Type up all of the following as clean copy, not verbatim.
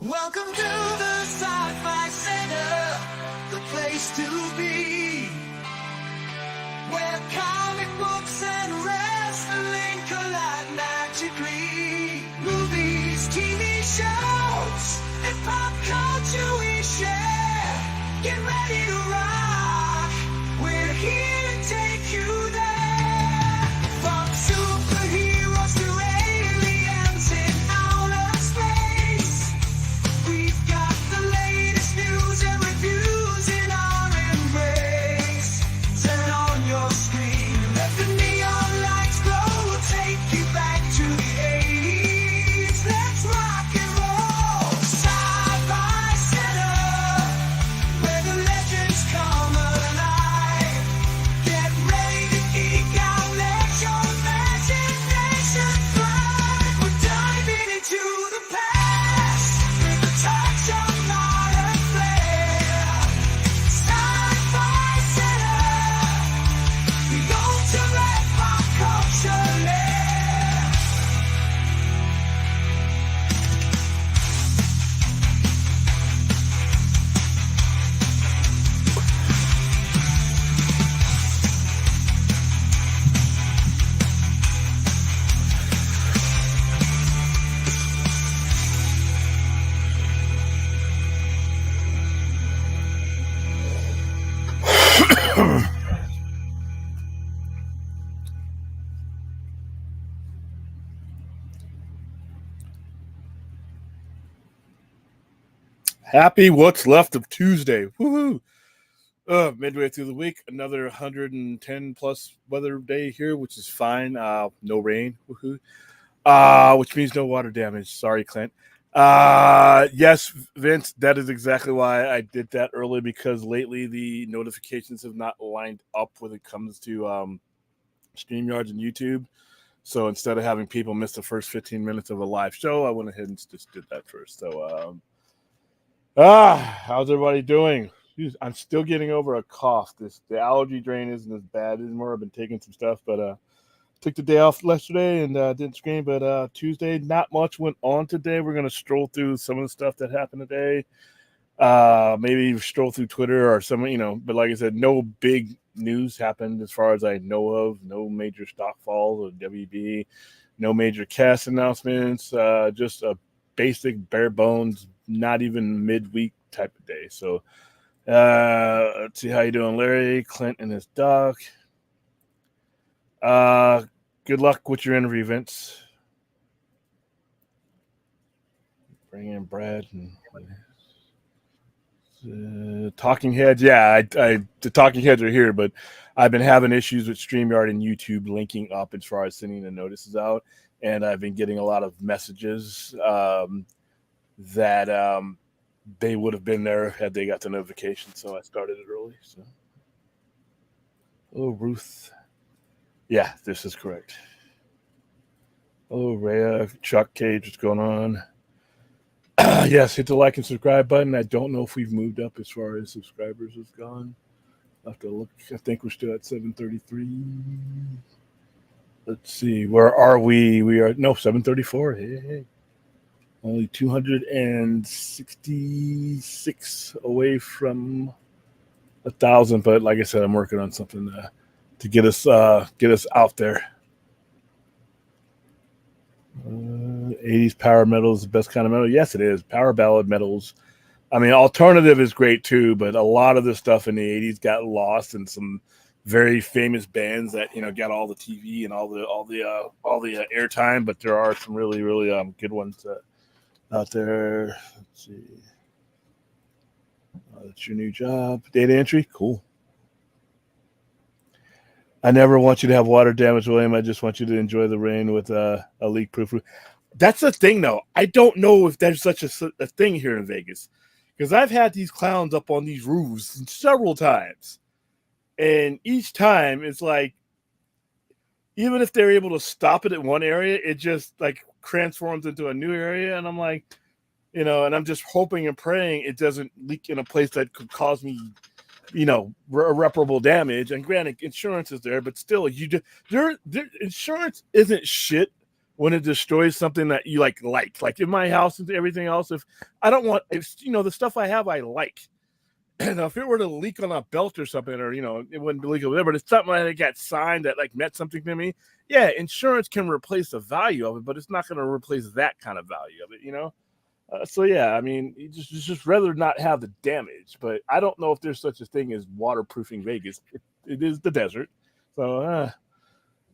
Welcome to the Sci-Fi Center, the place to be, where comic books and wrestling collide magically. Movies, TV shows, and pop culture we share. Get ready to rock, we're here to take you there. From superheroes to aliens in outer space, we've got the latest news and reviews in our embrace. Turn on your screen, let the neon lights glow. We'll take you back to the 80s. Let's rock and roll. Sci-Fi Center, where the legends come alive. Get ready to geek out, let your imagination fly. We're diving into the past with a touch of modern flair. Sci-Fi Center, the ultimate pop culture lair. Happy what's left of Tuesday. Woohoo! Midway through the week, another 110 plus weather day here, which is fine. No rain. Woohoo! Which means no water damage. Sorry, Clint. Yes, Vince, that is exactly why I did that early, because lately the notifications have not lined up when it comes to StreamYards and YouTube. So instead of having people miss the first 15 minutes of a live show, I went ahead and just did that first. So, how's everybody doing? Jeez, I'm still getting over a cough. The allergy drain isn't as bad anymore. I've been taking some stuff, but took the day off yesterday and didn't scream. But Tuesday, not much went on today. We're gonna stroll through some of the stuff that happened today. Maybe stroll through Twitter or some, But like I said, no big news happened as far as I know of. No major stock falls or WB. No major cast announcements. Just a basic bare bones, not even midweek type of day. So let's see how you doing, Larry, Clint, and his dog. Good luck with your interview, Vince. Bring in Brad and Talking Heads. Yeah, the Talking Heads are here, but I've been having issues with StreamYard and YouTube linking up as far as sending the notices out, and I've been getting a lot of messages that they would have been there had they got the notification. So I started it early. So, oh, Ruth. Yeah, this is correct. Oh, Rhea, Chuck Cage, what's going on? Yes, hit the like and subscribe button. I don't know if we've moved up as far as subscribers has gone. I'll have to look. I think we're still at 733. Let's see. Where are we? We are 734. Hey. Only 266 away from 1,000. But like I said, I'm working on something to get us out there. 80s power metal is the best kind of metal. Yes, it is. Power ballad metals. I mean, alternative is great too, but a lot of the stuff in the 80s got lost in some very famous bands that got all the TV and all the airtime. But there are some really good ones out there. Let's see. That's your new job. Data entry, cool. I never want you to have water damage, William. I just want you to enjoy the rain with a leak-proof roof. That's the thing, though. I don't know if there's such a thing here in Vegas, because I've had these clowns up on these roofs several times, and each time it's like, even if they're able to stop it at one area, it just like transforms into a new area, and I'm like, and I'm just hoping and praying it doesn't leak in a place that could cause me irreparable damage. And granted, insurance is there, but still, insurance isn't shit when it destroys something that you like in my house and everything else. If I don't want, if the stuff I have, I like. And if it were to leak on a belt or something, or it wouldn't leak or whatever, but it's something that got signed that like meant something to me. Yeah, insurance can replace the value of it, but it's not going to replace that kind of value of it, So yeah, I mean, you just rather not have the damage. But I don't know if there's such a thing as waterproofing Vegas. It is the desert, so.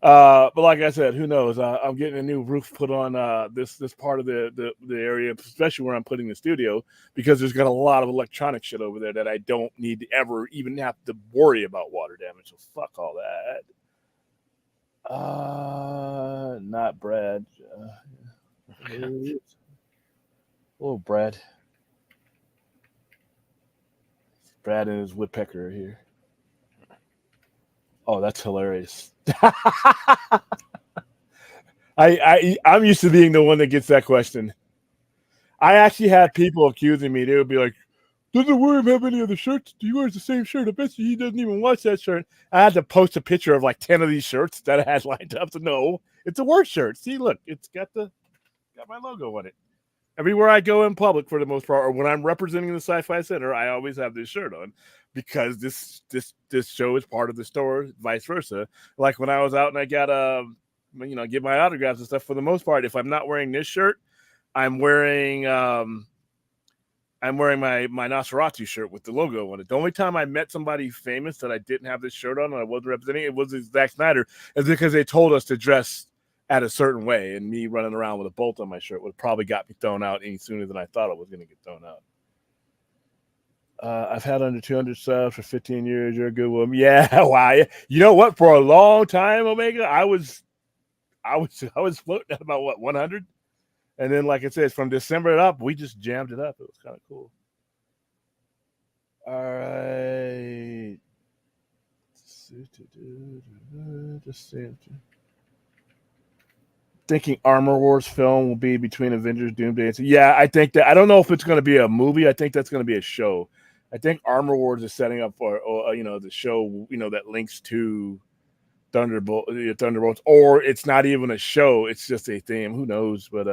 But like I said, who knows? I'm getting a new roof put on this part of the area, especially where I'm putting the studio, because there's got a lot of electronic shit over there that I don't need to ever even have to worry about water damage. So fuck all that. Not Brad. Hello, Brad. Brad and his woodpecker are here. Oh, that's hilarious. I'm used to being the one that gets that question. I actually had people accusing me. They would be like, "Doesn't William have any other shirts? He wears the same shirt. I bet you he doesn't even watch that shirt." I had to post a picture of like 10 of these shirts that I had lined up to know it's a work shirt. See, look, it's got my logo on it. Everywhere I go in public, for the most part, or when I'm representing the Sci-Fi Center, I always have this shirt on because this show is part of the store, vice versa. Like when I was out and I got get my autographs and stuff. For the most part, if I'm not wearing this shirt, I'm wearing my Nosferatu shirt with the logo on it. The only time I met somebody famous that I didn't have this shirt on and I wasn't representing, it was Zack Snyder, is because they told us to dress at a certain way, and me running around with a bolt on my shirt would have probably got me thrown out any sooner than I thought it was going to get thrown out. I've had under 200 subs for 15 years. You're a good woman. Yeah, wow. You know what? For a long time, Omega, I was floating at about 100, and then like I said, from December up, we just jammed it up. It was kind of cool. All right. Just see. Thinking Armor Wars film will be between Avengers, Doomsday. Yeah, I think that. I don't know if it's going to be a movie. I think that's going to be a show. I think Armor Wars is setting up for the show that links to Thunderbolts, or it's not even a show. It's just a theme. Who knows? But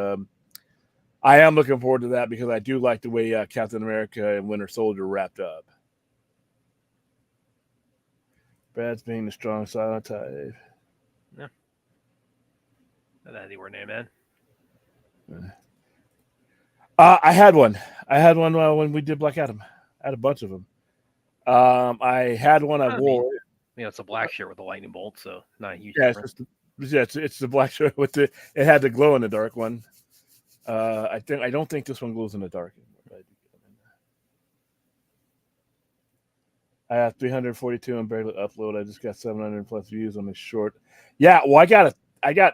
I am looking forward to that because I do like the way Captain America and Winter Soldier wrapped up. Brad's being the strong silent type. Yeah. That he were name, man. I had one. When we did Black Adam. I had a bunch of them. I had one I wore. It's a black shirt with a lightning bolt, so not a huge difference. It's the black shirt with it had the glow in the dark one. I don't think this one glows in the dark anymore. I have 342 and barely upload. I just got 700 plus views on this short. Yeah, well, I got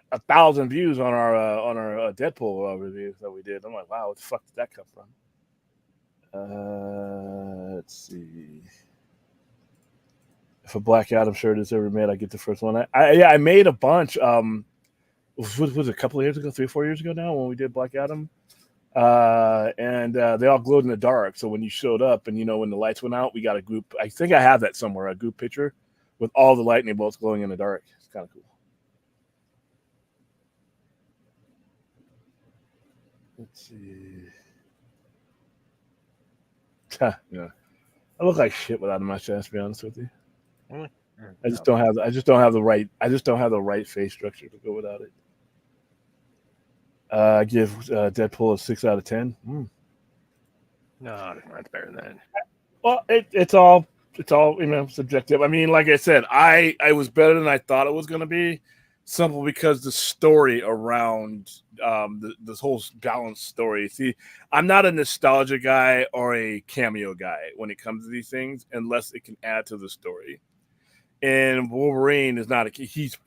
1,000 views on our Deadpool reviews that we did. I'm like, wow, what the fuck did that come from? Let's see. If a Black Adam shirt is ever made, I get the first one. I made a bunch. Was it a couple of years ago, 3 or 4 years ago now, when we did Black Adam? And they all glowed in the dark. So when you showed up and when the lights went out, we got a group. I think I have that somewhere, a group picture with all the lightning bolts glowing in the dark. It's kind of cool. Let's see. Yeah, I look like shit without a mustache, to be honest with you. I just don't have the right face structure to go without it. I give Deadpool a 6 out of 10. No, that's better than that. Well, it's all subjective. I mean, like I said, I was better than I thought it was going to be, simply because the story around this whole balanced story. See, I'm not a nostalgia guy or a cameo guy when it comes to these things, unless it can add to the story. And Wolverine is not he's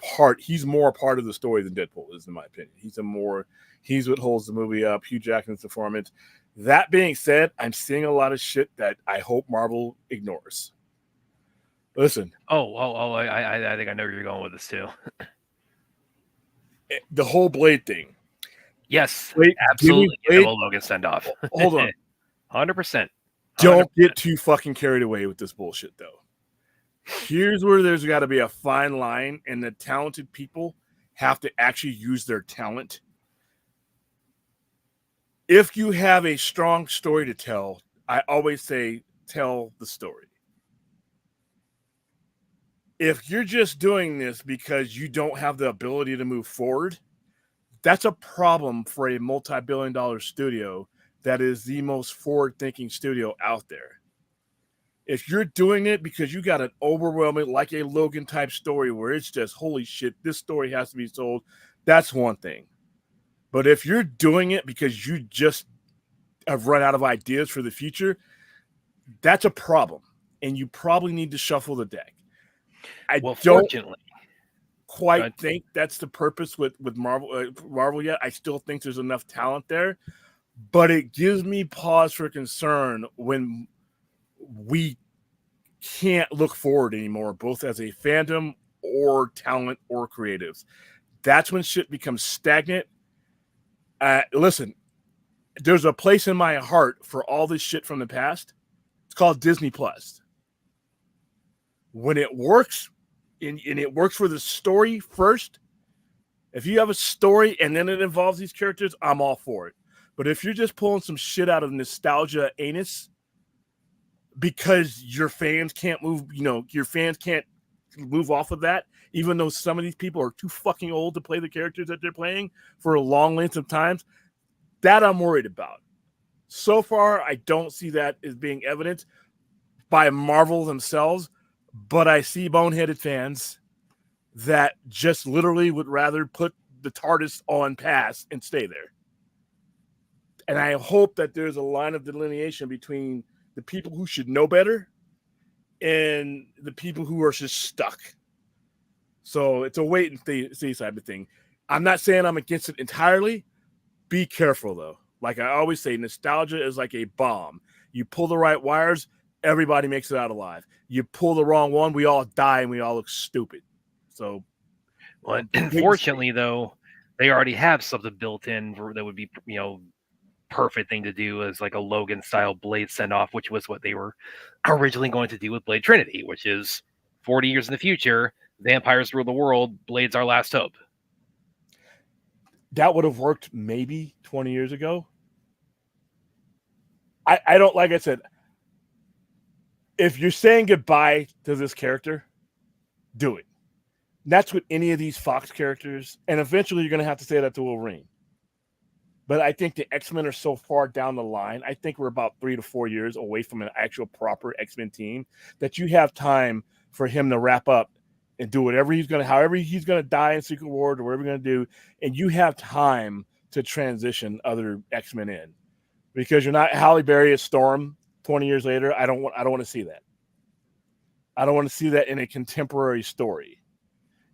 more part of the story than Deadpool is, in my opinion. He's what holds the movie up. Hugh Jackman's performance. That being said, I'm seeing a lot of shit that I hope Marvel ignores. Listen. I think I know where you're going with this too. The whole Blade thing. Yes, absolutely. Give Logan send off. Hold on. 100%. Don't get too fucking carried away with this bullshit, though. Here's where there's got to be a fine line, and the talented people have to actually use their talent. If you have a strong story to tell, I always say tell the story. If you're just doing this because you don't have the ability to move forward, that's a problem for a multi-billion-dollar studio that is the most forward-thinking studio out there. If you're doing it because you got an overwhelming, like a Logan-type story where it's just, holy shit, this story has to be sold, that's one thing. But if you're doing it because you just have run out of ideas for the future, that's a problem. And you probably need to shuffle the deck. I don't fortunately, quite think that's the purpose with Marvel yet. I still think there's enough talent there, but it gives me pause for concern when we can't look forward anymore, both as a fandom or talent or creatives. That's when shit becomes stagnant. Listen, there's a place in my heart for all this shit from the past. It's called Disney Plus. When it works, and it works for the story first, if you have a story and then it involves these characters, I'm all for it. But if you're just pulling some shit out of nostalgia anus because your fans can't move, your fans can't move off of that, even though some of these people are too fucking old to play the characters that they're playing for a long length of times, that I'm worried about. So far, I don't see that as being evident by Marvel themselves, but I see boneheaded fans that just literally would rather put the TARDIS on pass and stay there. And I hope that there's a line of delineation between the people who should know better and the people who are just stuck. So it's a wait and see type of thing. I'm not saying I'm against it entirely. Be careful, though. Like I always say, nostalgia is like a bomb. You pull the right wires, everybody makes it out alive. You pull the wrong one, we all die and we all look stupid. So, well, unfortunately, though, they already have something built in that would be, perfect thing to do as like a Logan style Blade send off, which was what they were originally going to do with Blade Trinity, which is 40 years in the future. Vampires rule the world. Blade's our last hope. That would have worked maybe 20 years ago. I don't, like I said, if you're saying goodbye to this character, do it. That's with any of these Fox characters. And eventually you're going to have to say that to Wolverine. But I think the X-Men are so far down the line. I think we're about 3 to 4 years away from an actual proper X-Men team that you have time for him to wrap up and do whatever however he's going to die in Secret Wars or whatever he's going to do. And you have time to transition other X-Men in, because you're not Halle Berry as Storm 20 years later. I don't want to see that. I don't want to see that in a contemporary story.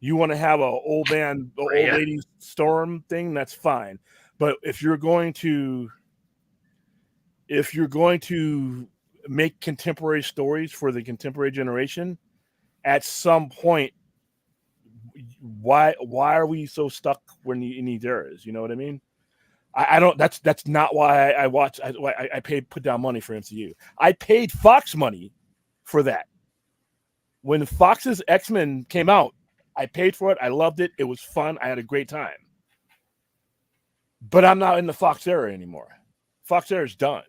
You want to have an old lady Storm thing, that's fine. But if you're going to make contemporary stories for the contemporary generation, at some point, why are we so stuck in these eras? You know what I mean? I don't. That's not why I watch. I put down money for MCU. I paid Fox money for that. When Fox's X-Men came out, I paid for it. I loved it. It was fun. I had a great time. But I'm not in the Fox era anymore. Fox era is done.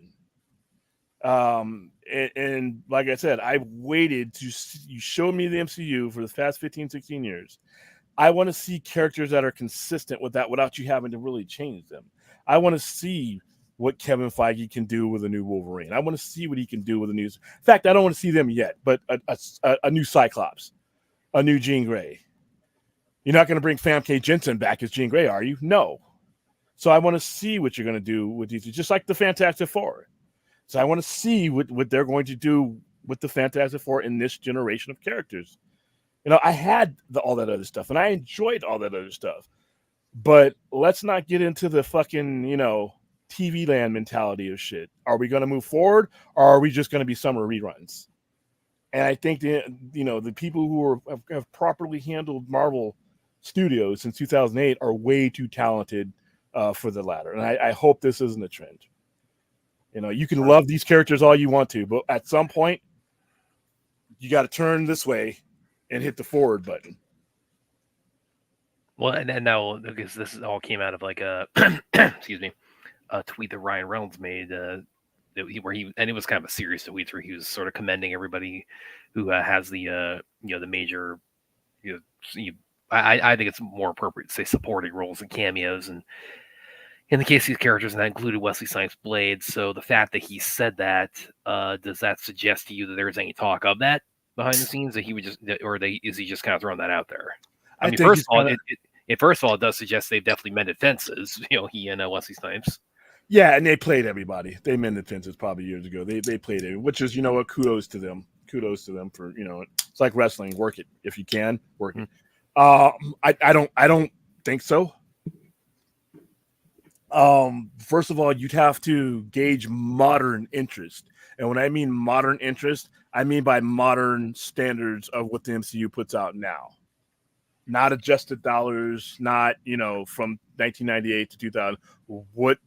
And like I said, I waited you showed me the MCU for the past 15, 16 years. I want to see characters that are consistent with that without you having to really change them. I want to see what Kevin Feige can do with a new Wolverine. I want to see what he can do with a new. In fact, I don't want to see them yet, but a new Cyclops, a new Jean Grey. You're not going to bring Famke Jensen back as Jean Grey, are you? No. So I want to see what you're going to do with these, just like the Fantastic Four. So I want to see what they're going to do with the Fantastic Four in this generation of characters. I had all that other stuff, and I enjoyed all that other stuff. But let's not get into the fucking, TV land mentality of shit. Are we going to move forward, or are we just going to be summer reruns? And I think the people who have properly handled Marvel Studios since 2008 are way too talented for the latter. And I hope this isn't a trend. You can love these characters all you want to, but at some point, you got to turn this way and hit the forward button. Well, and now because this all came out of like a excuse me, a tweet that Ryan Reynolds made, where he, and it was kind of a serious tweet where he was sort of commending everybody who has the the major, you know, I think it's more appropriate to say supporting roles and cameos, and in the case of these characters, and that included Wesley Snipes' Blade. So the fact that he said that, does that suggest to you that there's any talk of that behind the scenes, that he would just, or is he just kind of throwing that out there? I mean, think first of all, first of all, it does suggest they've definitely mended fences. He and Wesley Snipes. Yeah, and they played everybody. They mended fences probably years ago. They played it, which is, what, kudos to them. Kudos to them for, it's like wrestling. Work it if you can. Work it. I don't think so. First of all, you'd have to gauge modern interest, and when I mean modern interest, I mean by modern standards of what the MCU puts out now. Not adjusted dollars, not from 1998 to 2000. What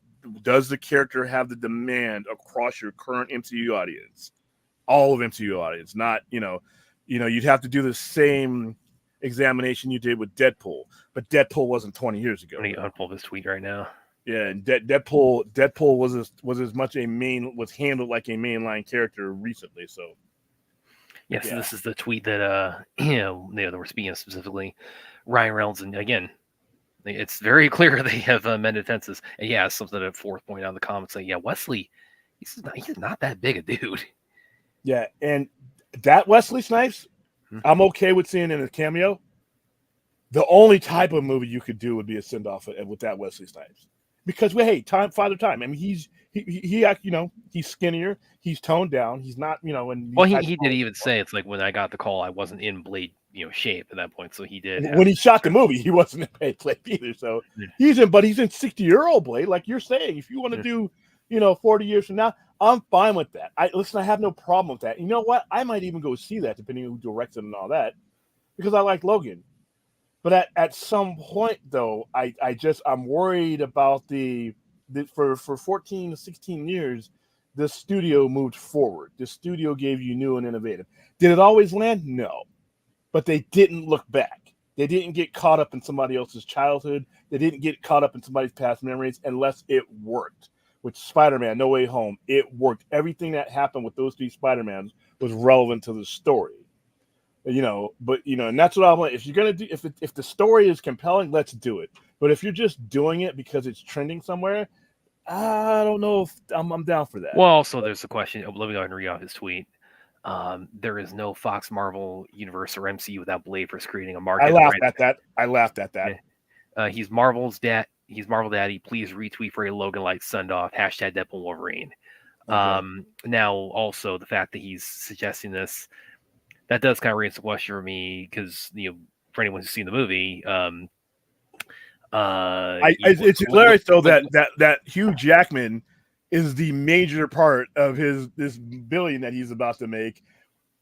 does the character have the demand across your current MCU audience? All of MCU audience, not you'd have to do the same examination you did with Deadpool, but Deadpool wasn't 20 years ago. I'm gonna unfold this tweet right now. Yeah, and Deadpool was as much was handled like a mainline character recently. So yes, yeah. This is the tweet that that we're speaking of specifically. Ryan Reynolds, and again, it's very clear they have mended fences. And yeah, something at fourth point on the comments saying, yeah, Wesley, he's not that big a dude. Yeah, and that Wesley Snipes, I'm okay with seeing in a cameo. The only type of movie you could do would be a send off with that Wesley Snipes, because Father Time. I mean, he's skinnier, he's toned down, he's not And well, he did even say, it's like, when I got the call, I wasn't in Blade shape at that point, so he did. When he shot the movie, he wasn't in Blade either. So he's in 60-year-old Blade, like you're saying. If you want to do 40 years from now, I'm fine with that. I have no problem with that. You know what? I might even go see that, depending on who directs it and all that, because I like Logan. But at some point, though, I'm worried about for 14 to 16 years, the studio moved forward. The studio gave you new and innovative. Did it always land? No. But they didn't look back. They didn't get caught up in somebody else's childhood. They didn't get caught up in somebody's past memories unless it worked. With Spider-Man, No Way Home, it worked. Everything that happened with those three Spider-Mans was relevant to the story. And that's what I want. If you're gonna do, if the story is compelling, let's do it. But if you're just doing it because it's trending somewhere, I don't know if I'm down for that. Well, also there's the question. Let me go ahead and read off his tweet. There is no Fox Marvel Universe or MCU without Blade for creating a market. I laughed at that. He's Marvel's dad. He's Marvel Daddy. Please retweet for a Logan Light send off. # Deadpool Wolverine. Okay. Now, also the fact that he's suggesting this, that does kind of raise the question for me, because for anyone who's seen the movie, it's hilarious though that Hugh Jackman is the major part of this billion that he's about to make,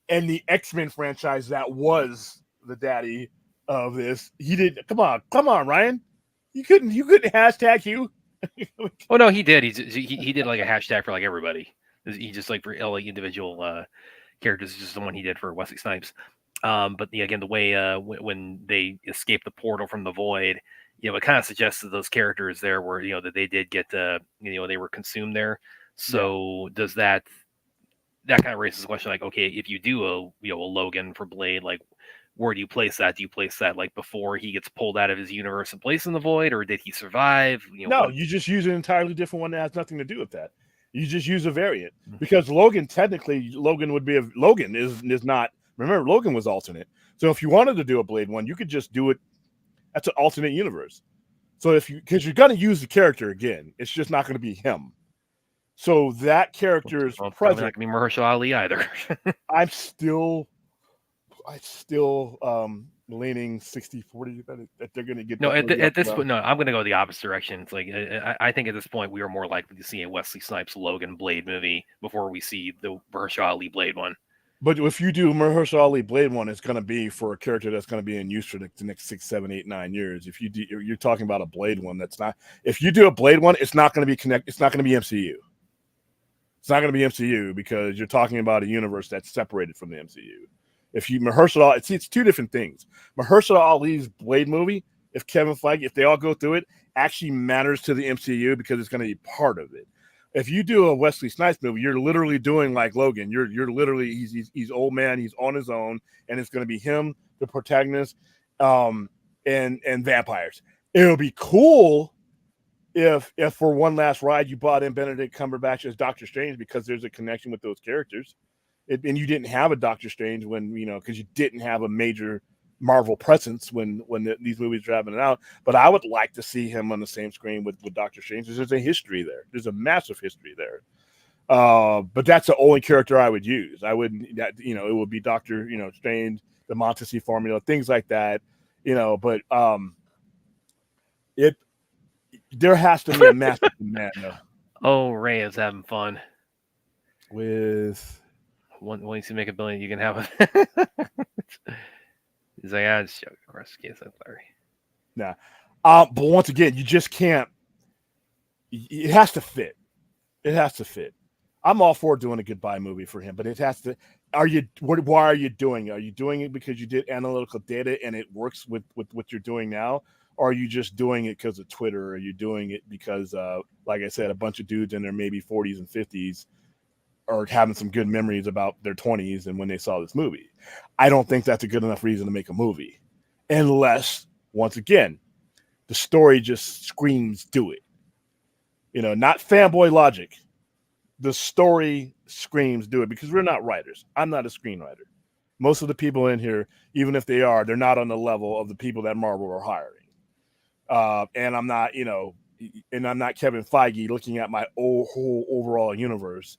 and the X-Men franchise that was the daddy of this. He did. Come on, Ryan. You couldn't hashtag Hugh. Oh no, he did. He did like a hashtag for like everybody. He just like for like individual characters, just the one he did for Wesley Snipes. But again, the way when they escaped the portal from the void, it kind of suggests that those characters there were, that they did get they were consumed there. So does that kind of raises the question, like, okay, if you do a Logan for Blade, like, where do you place that? Do you place that like before he gets pulled out of his universe and placed in the void, or did he survive? No, you just use an entirely different one that has nothing to do with that. You just use a variant, because Logan would be Logan is not. Remember, Logan was alternate. So if you wanted to do a Blade one, you could just do it. That's an alternate universe. So because you're going to use the character again, it's just not going to be him. So that character is present. Probably not going to be Mahershala Ali either. I'm still leaning 60-40 that they're going to get. No, at this point, no, I'm going to go the opposite direction. It's like, I think at this point we are more likely to see a Wesley Snipes Logan Blade movie before we see the Mahershala Ali Blade one. But if you do Mahershala Ali Blade one, it's going to be for a character that's going to be in use for the next 6, 7, 8, 9 years. If you're talking about a Blade one, that's not. If you do a Blade one, it's not going to be It's not going to be MCU. It's not going to be MCU, because you're talking about a universe that's separated from the MCU. If you Mahershala, it's two different things. Mahershala Ali's Blade movie if Kevin Feige, if they all go through it, actually matters to the MCU because it's going to be part of it. If you do a Wesley Snipes movie, you're literally doing like Logan. You're literally he's old man, he's on his own, and it's going to be him, the protagonist, and vampires. It'll be cool if for one last ride you brought in Benedict Cumberbatch as Doctor Strange because there's a connection with those characters, and you didn't have a Doctor Strange when because you didn't have a major Marvel presence when these movies are happening out. But I would like to see him on the same screen with Doctor Strange. There's a history there. There's a massive history there. But that's the only character I would use. I wouldn't it would be Doctor Strange, the Montesi formula, things like that. But there has to be a massive demand though. Oh, Ray is having fun With once you make $1 billion, you can have it. He's like, it's joking. Of course, that's Larry. Nah. But once again, you just can't. It has to fit. It has to fit. I'm all for doing a goodbye movie for him, but it has to. Why are you doing it? Are you doing it because you did analytical data and it works with what you're doing now? Or are you just doing it because of Twitter? Or are you doing it because, like I said, a bunch of dudes in their maybe 40s and 50s are having some good memories about their 20s and when they saw this movie? I don't think that's a good enough reason to make a movie. Unless, once again, the story just screams do it. Not fanboy logic. The story screams do it because we're not writers. I'm not a screenwriter. Most of the people in here, even if they are, they're not on the level of the people that Marvel are hiring. And I'm not, and I'm not Kevin Feige looking at my whole overall universe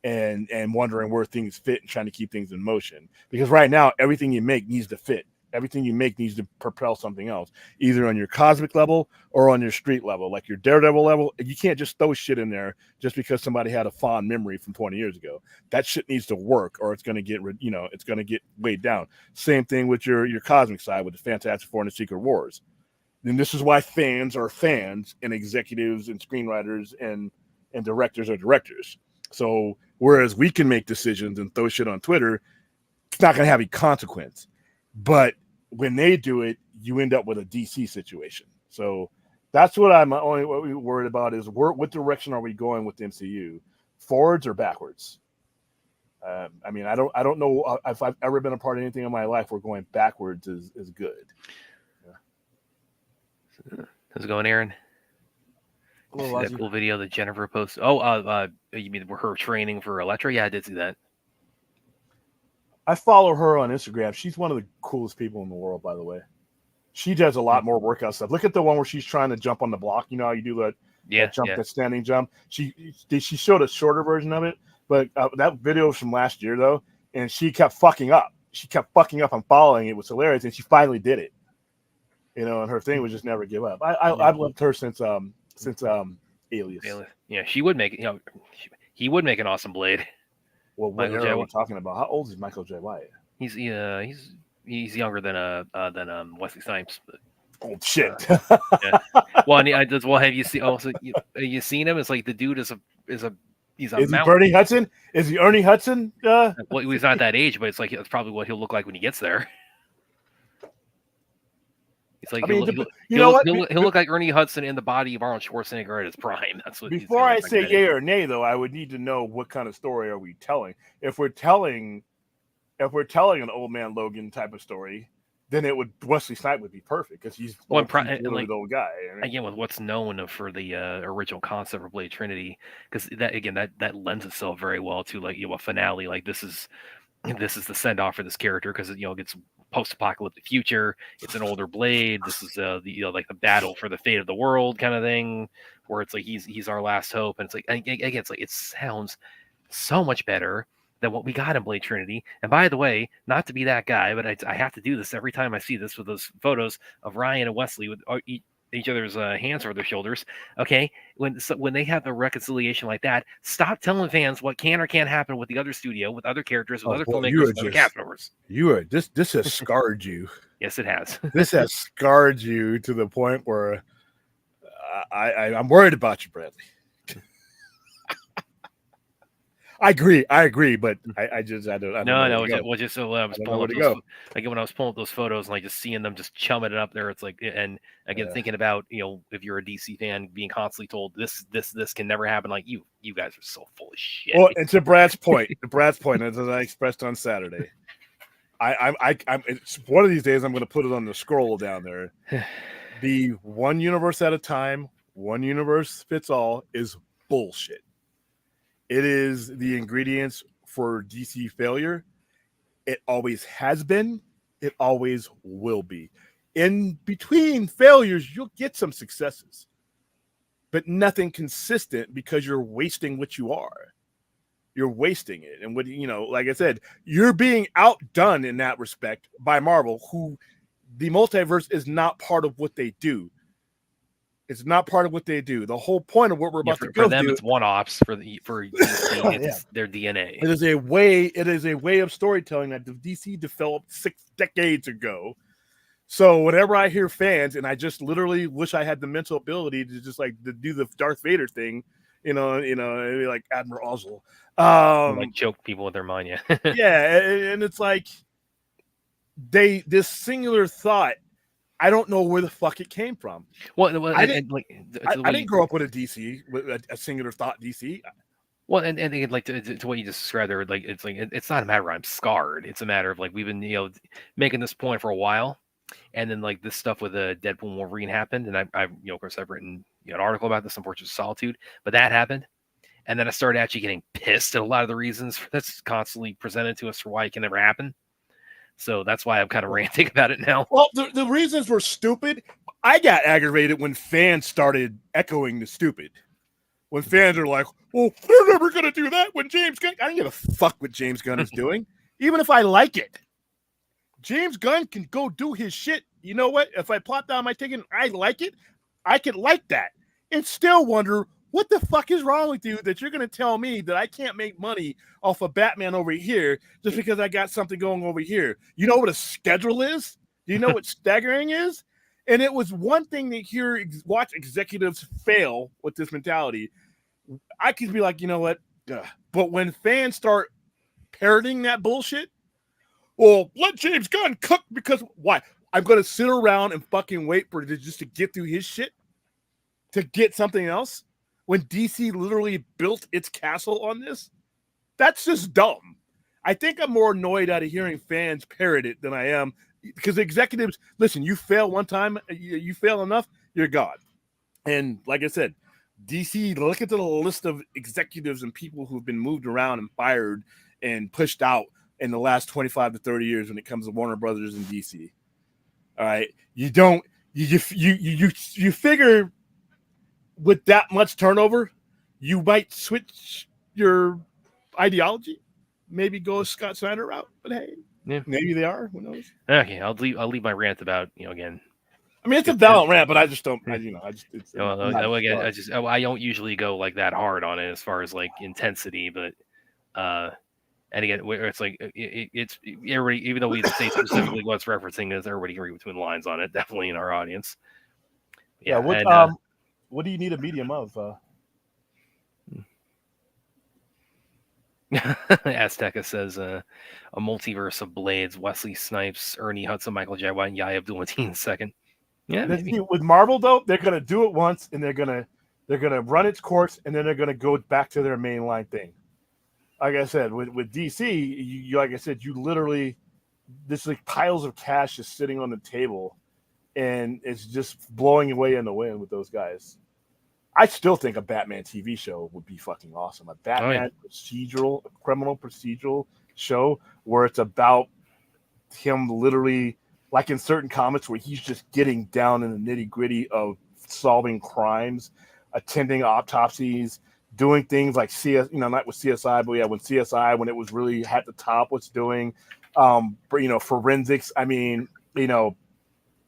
and wondering where things fit and trying to keep things in motion. Because right now, everything you make needs to fit. Everything you make needs to propel something else, either on your cosmic level or on your street level, like your Daredevil level. You can't just throw shit in there just because somebody had a fond memory from 20 years ago. That shit needs to work, or it's going to get, it's going to get weighed down. Same thing with your cosmic side with the Fantastic Four and the Secret Wars. And this is why fans are fans and executives and screenwriters and directors are directors. So whereas we can make decisions and throw shit on Twitter, it's not going to have any consequence. But when they do it, you end up with a DC situation. So that's what I'm only worried about is what direction are we going with the MCU, forwards or backwards? I don't know if I've ever been a part of anything in my life where going backwards is good. Yeah. How's it going, Aaron? See that cool video that Jennifer posted? Oh, you mean her training for Elektra? Yeah, I did see that. I follow her on Instagram. She's one of the coolest people in the world, by the way. She does a lot more workout stuff. Look at the one where she's trying to jump on the block. You know how you do that jump, that standing jump? She showed a shorter version of it, but that video was from last year, though, and she kept fucking up. She kept fucking up on following. It was hilarious, and she finally did it. And her thing was just never give up. I've loved her since Alias. Yeah, she would make it. He would make an awesome Blade. Well, what era are we talking about? How old is Michael J. White? He's younger than Wesley Snipes. But, oh shit! Yeah. Well, have you seen? Also, you seen him? It's like the dude is a he's a. Is he Bernie Hudson? Is he Ernie Hudson? Well, he's not that age, but it's like that's probably what he'll look like when he gets there. It's like he'll look like Ernie Hudson in the body of Arnold Schwarzenegger at his prime. That's what. Before I say yay or nay, though, I would need to know what kind of story are we telling. If we're telling an old man Logan type of story, then Wesley Snipes would be perfect because he's the old guy. Again, with what's known for the original concept for Blade Trinity, because that lends itself very well to a finale. Like this is the send off for this character because it gets post-apocalyptic future. It's an older Blade. This is the battle for the fate of the world kind of thing, where it's like he's our last hope, and it's like again, it's like it sounds so much better than what we got in Blade Trinity. And by the way, not to be that guy, but I have to do this every time I see this with those photos of Ryan and Wesley with each other's hands over their shoulders. Okay, when they have the reconciliation like that, stop telling fans what can or can't happen with the other studio, with other characters, with other filmmakers, with other cast members. This has scarred you. Yes, it has. This has scarred you to the point where I'm worried about you, Bradley. I agree, but I don't know where No, to go. well, just so when I was I don't know pulling where up to those, go. like when I was pulling up those photos and like just seeing them just chumming it up there, it's like, and again, Yeah. thinking about, if you're a DC fan, being constantly told this can never happen, like you guys are so full of shit. Well, and to Brad's point, as I expressed on Saturday, I'm it's one of these days I'm going to put it on the scroll down there. The one universe at a time, one universe fits all is bullshit. It is the ingredients for DC failure. It always has been. It always will be. In between failures, you'll get some successes, but nothing consistent because you're wasting what you are. You're wasting it. And like I said, you're being outdone in that respect by Marvel, who the multiverse is not part of what they do. It's not part of what they do. The whole point of what we're about to go For them, through, it's one-offs. For DC, it's their DNA. it is a way of storytelling that the DC developed 6 decades ago. So whenever I hear fans, and I just literally wish I had the mental ability to just like to do the Darth Vader thing, like Admiral Ozzel. Like choke people with their mind, yeah. Yeah, and it's like this singular thought. I don't know where the fuck it came from. Well, I didn't grow up with a DC, with a singular thought DC. Well, and again, like to what you just described there, like it's not a matter of I'm scarred. It's a matter of like we've been making this point for a while, and then like this stuff with Deadpool and Wolverine happened, and I of course I've written an article about this, Unfortunate Solitude, but that happened, and then I started actually getting pissed at a lot of the reasons that's constantly presented to us for why it can never happen. So that's why I'm kind of ranting about it now. Well, the reasons were stupid. I got aggravated when fans started echoing the stupid. When fans are like, well, they're never going to do that when James Gunn. I don't give a fuck what James Gunn is doing, even if I like it. James Gunn can go do his shit. You know what? If I plot down my ticket and I like it, I could like that and still wonder, what the fuck is wrong with you that you're going to tell me that I can't make money off of Batman over here just because I got something going over here? You know what a schedule is? Do you know what staggering is? And it was one thing to watch executives fail with this mentality. I could be like, you know what? But when fans start parroting that bullshit, well, let James Gunn cook because why? I'm going to sit around and fucking wait for it just to get through his shit to get something else when DC literally built its castle on this? That's just dumb. I think I'm more annoyed out of hearing fans parrot it than I am because executives, listen, you fail one time, you fail enough, you're gone. And like I said, DC, look at the list of executives and people who've been moved around and fired and pushed out in the last 25 to 30 years when it comes to Warner Brothers and DC. All right. You figure with that much turnover, you might switch your ideology, maybe go a Scott Snyder route. But hey, maybe they are. Who knows? Okay, I'll leave my rant about again. I mean, it's a valid rant, but I just don't. I don't usually go like that hard on it as far as like intensity, but and again, it's like it's everybody. Even though we say specifically what's referencing, is everybody can read between the lines on it. Definitely in our audience. Yeah. What do you need a medium of? Azteca says a multiverse of Blades, Wesley Snipes, Ernie Hudson, Michael J. White, and Yahya Abdul-Mateen second. Yeah, with Marvel though, they're gonna do it once and they're gonna run its course and then they're gonna go back to their mainline thing. Like I said, with DC, like I said, you literally this like piles of cash is sitting on the table, and it's just blowing away in the wind with those guys. I still think a Batman TV show would be fucking awesome. A Batman procedural, a criminal procedural show where it's about him literally, like in certain comics where he's just getting down in the nitty gritty of solving crimes, attending autopsies, doing things like not with CSI, but yeah, when CSI, when it was really at the top, what's doing, forensics. I mean,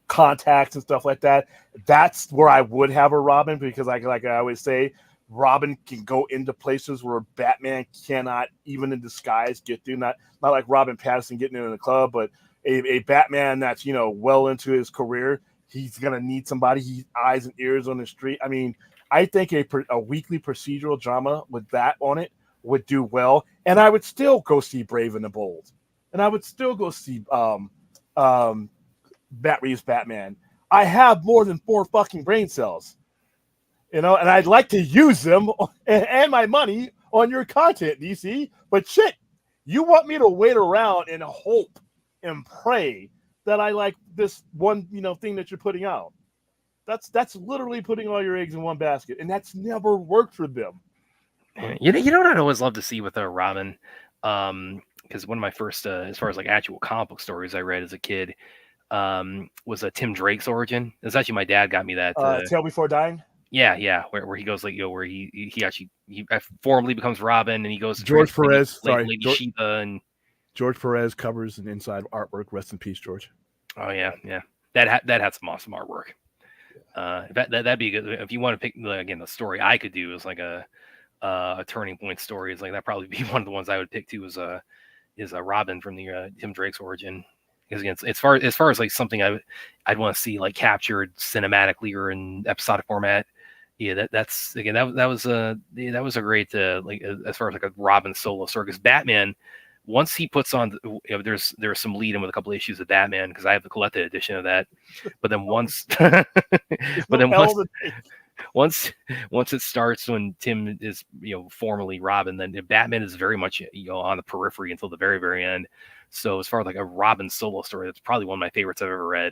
contacts and stuff like that. That's where I would have a Robin because like I always say, Robin can go into places where Batman cannot, even in disguise, get through. Not like Robin Pattinson getting into the club, but a Batman that's well into his career. He's gonna need somebody. Eyes and ears on the street. I mean, I think a weekly procedural drama with that on it would do well, and I would still go see Brave and the Bold, and I would still go see Matt Reeves Batman. I have more than 4 fucking brain cells, and I'd like to use them and my money on your content, DC. But shit, you want me to wait around and hope and pray that I like this one, thing that you're putting out. That's literally putting all your eggs in one basket, and that's never worked for them. You know what I'd always love to see with Robin, because one of my first, as far as like actual comic book stories I read as a kid, was Tim Drake's origin. It's actually my dad got me that. Tale Before Dying. Yeah, where he goes where he formally becomes Robin, and he goes to George Perez, Lady Shiva, and George Perez covers an inside artwork. Rest in peace, George. Oh yeah, that had some awesome artwork. That'd be good if you want to pick again. The story I could do is like a turning point story. Is like that'd probably be one of the ones I would pick too. Is a Robin from the Tim Drake's origin. Because again, as far as like something I'd want to see like captured cinematically or in episodic format. Yeah, that's again that was a great like as far as like a Robin solo story. Because Batman, once he puts on, there's some lead in with a couple of issues of Batman because I have the collected edition of that. But then once it starts when Tim is formally Robin, then Batman is very much on the periphery until the very, very end. So as far as like a Robin solo story, that's probably one of my favorites I've ever read.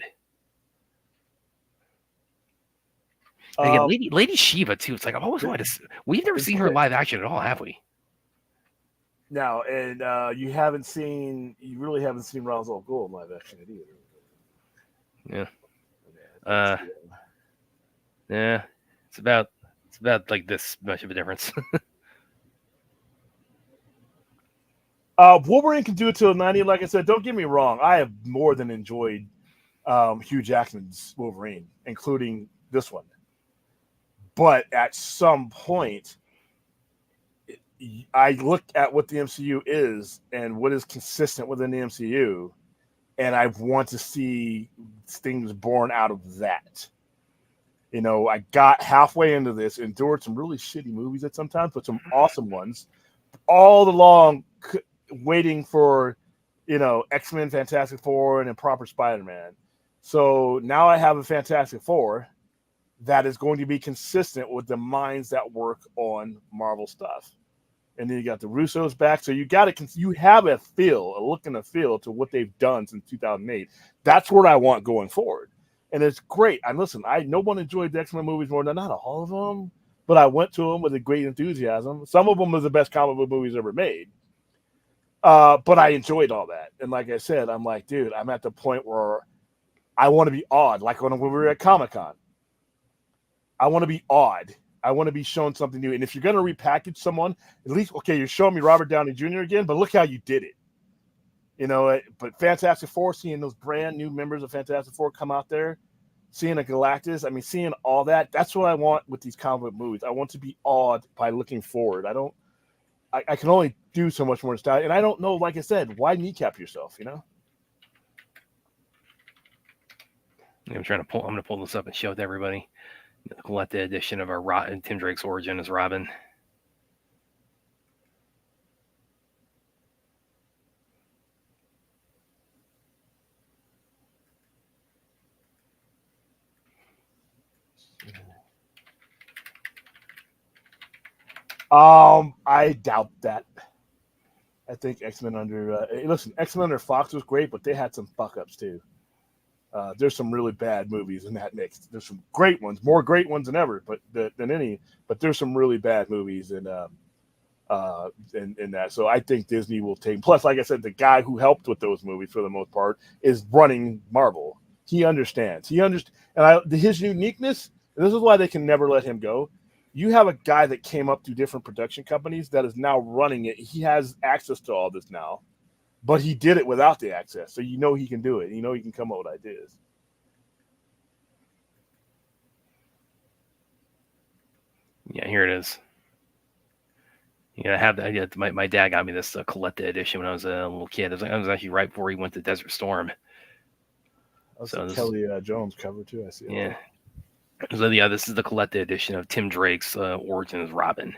Again, Lady Shiva too. It's like I've always wanted to. We've never seen her live action at all, have we? No, and you really haven't seen Ra's al Ghul live action either. Yeah. Yeah. It's about like this much of a difference. Wolverine can do it till 90. Like I said, don't get me wrong. I have more than enjoyed Hugh Jackman's Wolverine, including this one. But at some point, I look at what the MCU is and what is consistent within the MCU, and I want to see things born out of that. I got halfway into this, endured some really shitty movies at sometimes, but some awesome ones. All along, waiting for, X-Men, Fantastic Four, and a proper Spider-Man. So now I have a Fantastic Four that is going to be consistent with the minds that work on Marvel stuff. And then you got the Russos back. So you have a look and a feel to what they've done since 2008. That's what I want going forward. And it's great. And listen, no one enjoyed the X-Men movies more than not all of them, but I went to them with a great enthusiasm. Some of them are the best comic book movies ever made. But I enjoyed all that. And like I said, I'm like, dude, I'm at the point where I want to be odd. Like when we were at Comic-Con, I want to be odd. I want to be shown something new. And if you're going to repackage someone, at least, okay, you're showing me Robert Downey Jr. again, but look how you did it. But Fantastic Four, seeing those brand new members of Fantastic Four come out there, seeing a Galactus, seeing all that, that's what I want with these comic book movies. I want to be awed by looking forward. I can only do so much more style. And I don't know, like I said, why kneecap yourself, I'm going to pull this up and show it to everybody. The collected edition of our Tim Drake's origin as Robin. I doubt that. I think X-Men X-Men under Fox was great, but they had some fuck-ups too. There's some really bad movies in that mix. There's some great ones, more great ones than ever, but there's some really bad movies in that. So I think Disney will take. Plus, like I said, the guy who helped with those movies for the most part is running Marvel. He understands. And his uniqueness. And this is why they can never let him go. You have a guy that came up through different production companies that is now running it. He has access to all this now. But he did it without the access, so he can do it. He can come up with ideas. Yeah, here it is. My dad got me this collected edition when I was a little kid. It was actually right before he went to Desert Storm. So Kelly Jones cover too. I see. Yeah. So this is the collected edition of Tim Drake's origin as Robin.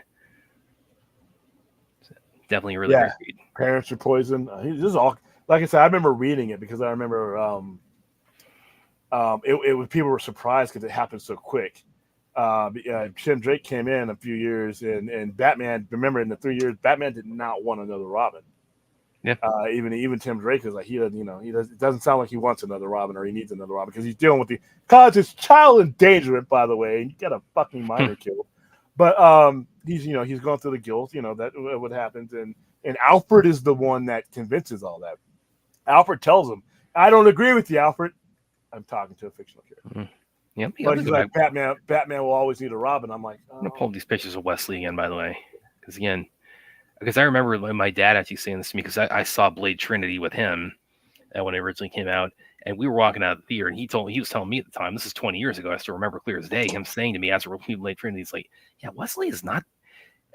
Definitely a really great read. Parents Are Poison. This is all, like I said, I remember reading it because I remember it was, people were surprised because it happened so quick. Tim Drake came in a few years, and Batman. Remember, in the 3 years, Batman did not want another Robin. Yeah. Even Tim Drake is like, he doesn't, it doesn't sound like he wants another Robin or he needs another Robin because he's dealing with cause it's child endangerment, by the way, and you got a fucking minor killed. But he's he's going through the guilt, that what happens, and Alfred is the one that convinces all that. Alfred tells him, "I don't agree with you, Alfred. I'm talking to a fictional character." Yeah, but he's like, Batman will always need a Robin. I'm like, I'm gonna pull up these pictures of Wesley again, by the way, because I remember my dad actually saying this to me because I saw Blade Trinity with him when it originally came out, and we were walking out of the theater, and he was telling me at the time, this is 20 years ago, I still remember clear as day, him saying to me as we're reviewing Blade Trinity, he's like, "Yeah, Wesley is not,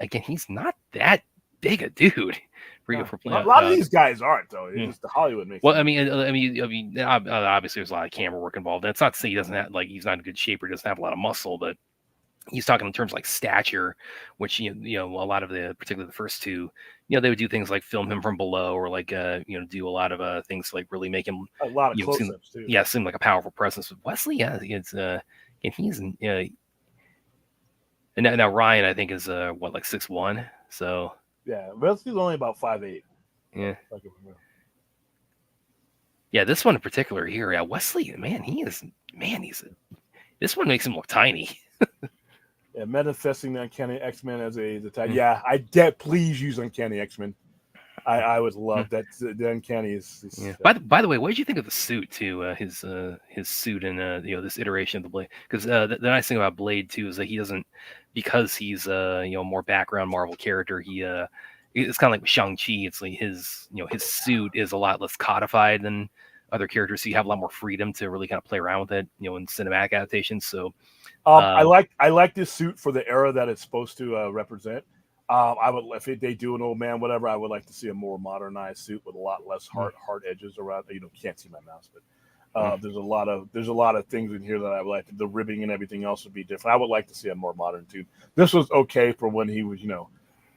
again, he's not that big a dude." For a lot of these guys aren't, though. It's just the Hollywood makes. Well, I mean, obviously there's a lot of camera work involved. That's not to say he doesn't have, he's not in good shape or doesn't have a lot of muscle, but he's talking in terms like stature, which a lot of particularly the first two, they would do things like film him from below, or do a lot of things like really make him a lot of close-ups too. Yeah, seem like a powerful presence. With Wesley, it's and he's and now Ryan, I think, is 6'1", so. Yeah, Wesley's only about 5'8". Yeah. Yeah, this one in particular here, Wesley, this one makes him look tiny. Yeah, manifesting the Uncanny X-Men as the type. Yeah, please use Uncanny X-Men. I would love that. The Uncanny is. Yeah. By the way, what did you think of the suit too? His suit in this iteration of the Blade. Because the nice thing about Blade too is that he doesn't, because he's more background Marvel character. It's kind of like Shang-Chi. It's like his suit is a lot less codified than other characters, so you have a lot more freedom to really kind of play around with it, in cinematic adaptations. So, I like this suit for the era that it's supposed to represent. I would, if they do an old man, whatever, I would like to see a more modernized suit with a lot less hard edges around. Can't see my mouse, but there's a lot of things in here that I would like. The ribbing and everything else would be different. I would like to see a more modern suit. This was okay for when he was,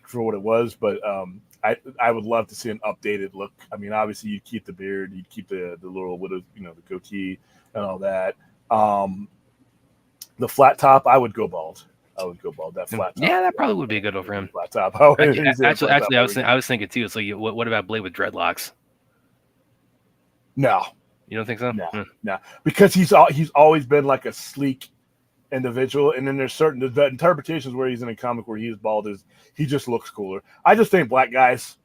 for what it was, but I would love to see an updated look. I mean, obviously you'd keep the beard, you'd keep the little widow, the goatee and all that. The flat top, I would go bald. That flat top. Yeah, that probably would be a good one for him. Flat top. Actually, I was thinking too. It's like, what about Blade with dreadlocks? No, you don't think so? No, because he's always been like a sleek individual, and then there's certain the interpretations where he's in a comic where he's bald is he just looks cooler. I just think black guys,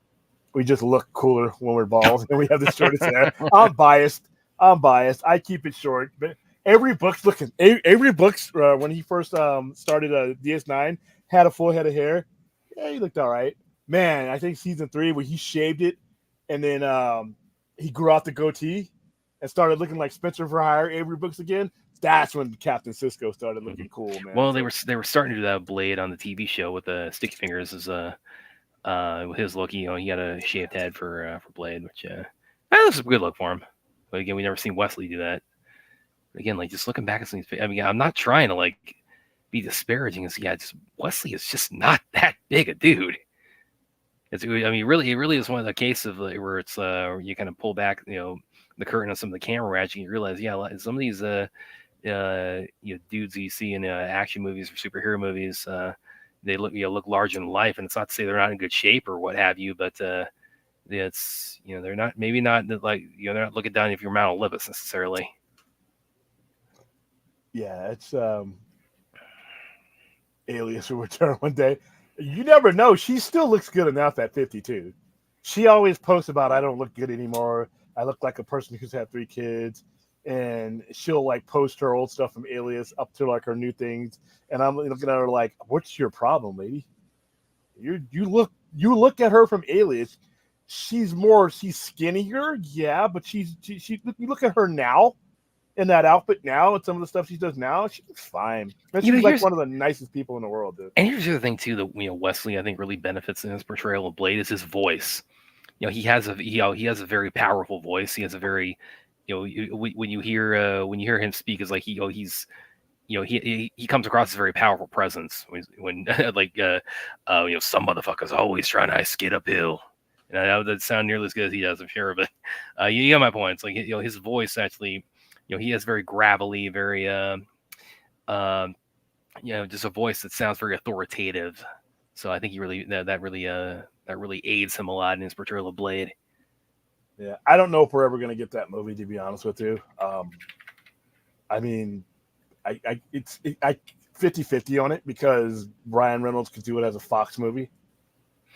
we just look cooler when we're bald and we have the shortest hair. I'm biased. I keep it short, but Avery Brooks when he first started DS9 had a full head of hair. Yeah, he looked all right. Man, I think season 3 where he shaved it and then he grew out the goatee and started looking like Spencer for Hire Avery Brooks again. That's when Captain Cisco started looking cool, man. Well, they were starting to do that Blade on the TV show with the Sticky Fingers as with his look. He had a shaved head for Blade, which that was a good look for him. But again, we never seen Wesley do that. But again, just looking back at some, I mean, I'm not trying to be disparaging. Wesley is just not that big a dude. It really is one of the cases of where it's you kind of pull back, the curtain on some of the camera ratchet, and you realize, some of these dudes you see in action movies or superhero movies, they look larger than life, and it's not to say they're not in good shape or what have you, but it's they're not, maybe not they're not looking down if you're Mount Olympus necessarily. Yeah, it's Alias will return one day. You never know. She still looks good enough at 52. She always posts about, I don't look good anymore. I look like a person who's had 3 kids. And she'll post her old stuff from Alias up to her new things. And I'm looking at her like, what's your problem, lady? You look at her from Alias. She's skinnier, yeah, but she you look at her now in that outfit now and some of the stuff she does now, she looks fine. And she's one of the nicest people in the world, dude. And here's the other thing too that Wesley I think really benefits in his portrayal of Blade is his voice. He has a very powerful voice. He has a very when you hear him speak, is like he's he comes across as a very powerful presence when like some motherfuckers always trying to skate uphill. And that doesn't sound nearly as good as he does, I'm sure, but you get my point. It's like his voice actually, he has very gravelly, very just a voice that sounds very authoritative. So I think he really that really aids him a lot in his portrayal of Blade. Yeah, I don't know if we're ever going to get that movie, to be honest with you. I mean, it's 50-50 on it because Ryan Reynolds could do it as a Fox movie.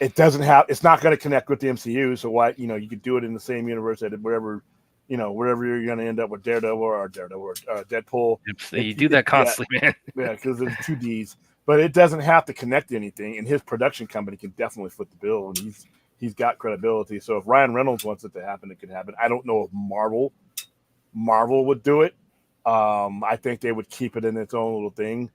It's not going to connect with the MCU, so why, you could do it in the same universe that wherever you're going to end up with Daredevil or Deadpool. You do that constantly, man. Yeah, because there's 2 Ds, but it doesn't have to connect to anything, and his production company can definitely foot the bill, and he's got credibility. So if Ryan Reynolds wants it to happen, it could happen. I don't know if Marvel would do it. I think they would keep it in its own little thing,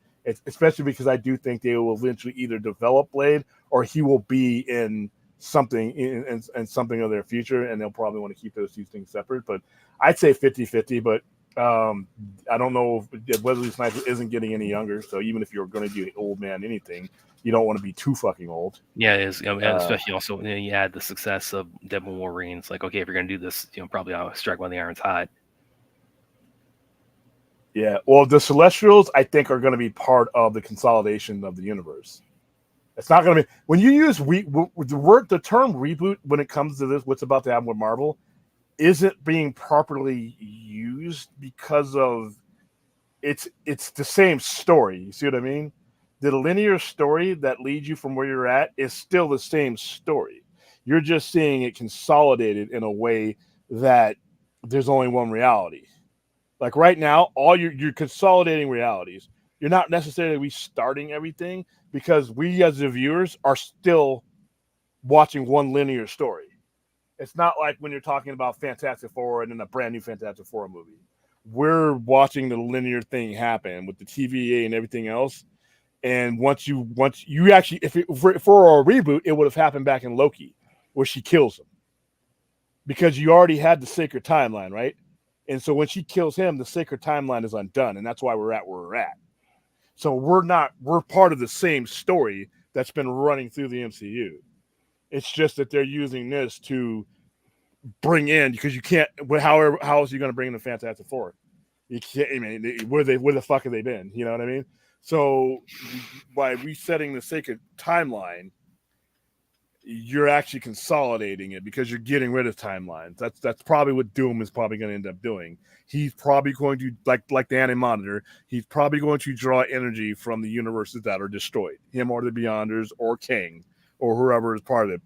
especially because I do think they will eventually either develop Blade or he will be in something in something of their future, and they'll probably want to keep those 2 things separate. But I'd say 50-50, but I don't know if Wesley Snipes isn't getting any younger, so even if you're going to do old man anything, you don't want to be too fucking old. Yeah, it is. Especially also you add the success of Deadpool Wolverine. It's like, okay, if you're going to do this, probably I'll strike while the iron's hot. Yeah, well, the Celestials, I think, are going to be part of the consolidation of the universe. It's not going to be when you use the term reboot when it comes to this. What's about to happen with Marvel isn't being properly used because of it's the same story. You see what I mean? The linear story that leads you from where you're at is still the same story. You're just seeing it consolidated in a way that there's only one reality. Like right now, all you're consolidating realities. You're not necessarily restarting everything because we as the viewers are still watching one linear story. It's not like when you're talking about Fantastic Four and then a brand new Fantastic Four movie. We're watching the linear thing happen with the TVA and everything else. And once you actually, for a reboot, it would have happened back in Loki, where she kills him, because you already had the sacred timeline, right? And so when she kills him, the sacred timeline is undone, and that's why we're at where we're at. So we're part of the same story that's been running through the MCU. It's just that they're using this to bring in, because you can't. How else are you going to bring in the Fantastic Four? You can't. I mean, where the fuck have they been? You know what I mean? So by resetting the sacred timeline, you're actually consolidating it because you're getting rid of timelines. That's probably what Doom is probably going to end up doing. He's probably going to, like the Anti-Monitor, he's probably going to draw energy from the universes that are destroyed, him or the Beyonders or Kang or whoever is part of it.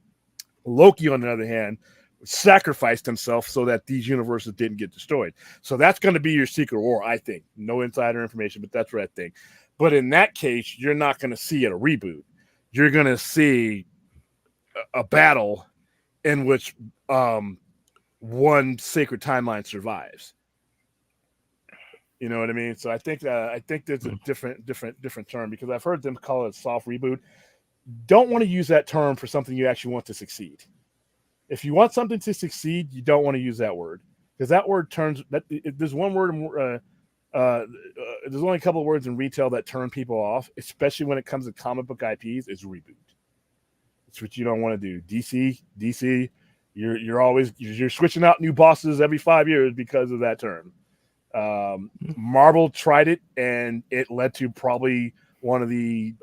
Loki, on the other hand, sacrificed himself so that these universes didn't get destroyed. So that's going to be your secret war, I think. No insider information, but that's what I think. But in that case, you're not going to see it a reboot. You're going to see a battle in which one sacred timeline survives. You know what I mean? So I think there's a different term, because I've heard them call it soft reboot. Don't want to use that term for something you actually want to succeed. If you want something to succeed, you don't want to use that word, because that word turns. There's one word. There's only a couple of words in retail that turn people off, especially when it comes to comic book IPs. Is reboot. It's what you don't want to do. DC. You're switching out new bosses every 5 years because of that term. Marvel tried it, and it led to probably one of the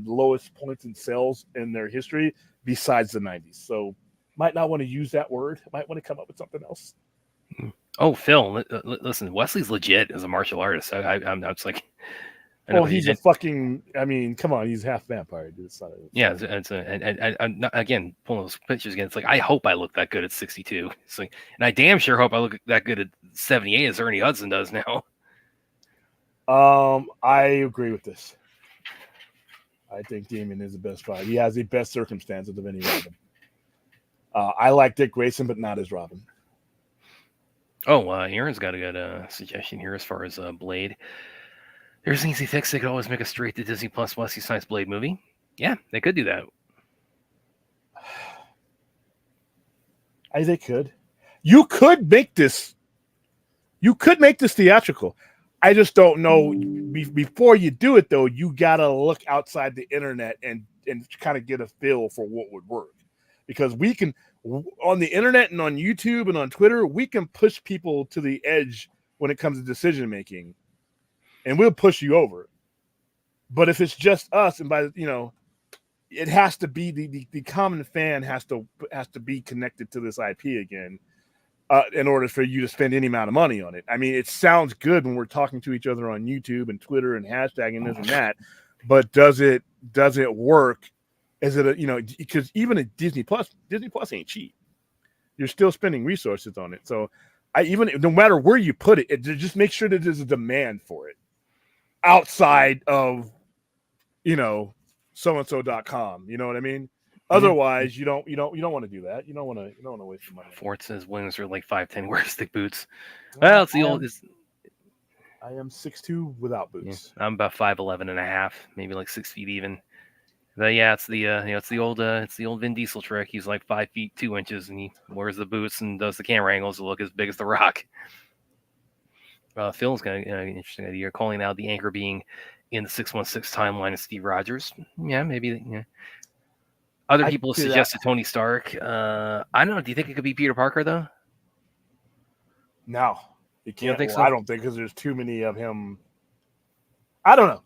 lowest points in sales in their history, besides the 90s. So, might not want to use that word. Might want to come up with something else. Oh, Phil, listen, Wesley's legit as a martial artist. I'm just like, well, he's a fucking. I mean, come on, he's half vampire, dude. And again, pulling those pictures again. It's like, I hope I look that good at 62. It's like, and I damn sure hope I look that good at 78 as Ernie Hudson does now. I agree with this. I think Damien is the best fighter. He has the best circumstances of any Robin. I like Dick Grayson, but not as Robin. Oh, Aaron's got a good suggestion here as far as Blade. There's an easy fix. They could always make a straight to Disney Plus Wesley Snipes Blade movie. Yeah, they could do that. They could. You could make this theatrical. I just don't know. Before you do it, though, you gotta look outside the internet and kind of get a feel for what would work, because we can on the internet and on YouTube and on Twitter, we can push people to the edge when it comes to decision making, and we'll push you over. But if it's just us, and by it has to be the common fan has to be connected to this IP again. In order for you to spend any amount of money on it. I mean, it sounds good when we're talking to each other on YouTube and Twitter and hashtagging this and that, but does it work? Is it because even at Disney Plus ain't cheap. You're still spending resources on it. So no matter where you put it, just make sure that there's a demand for it outside of, so-and-so.com. You know what I mean? Otherwise, you don't want to do that. You don't want to waste your money. Fort says wings are like 5'10" wear stick boots. Well, it's the oldest. I am 6'2" without boots. Yeah, I'm about 5'11" and a half, maybe like 6 feet even. But yeah, it's the old Vin Diesel trick. He's like 5 feet 2 inches, and he wears the boots and does the camera angles to look as big as the Rock. Phil's got an interesting idea. You're calling out the anchor being in the 616 timeline of Steve Rogers. Yeah, maybe. Yeah. Other people suggested Tony Stark. I don't know. Do you think it could be Peter Parker though? No, you can't. You don't think so? I don't think, because there's too many of him. I don't know.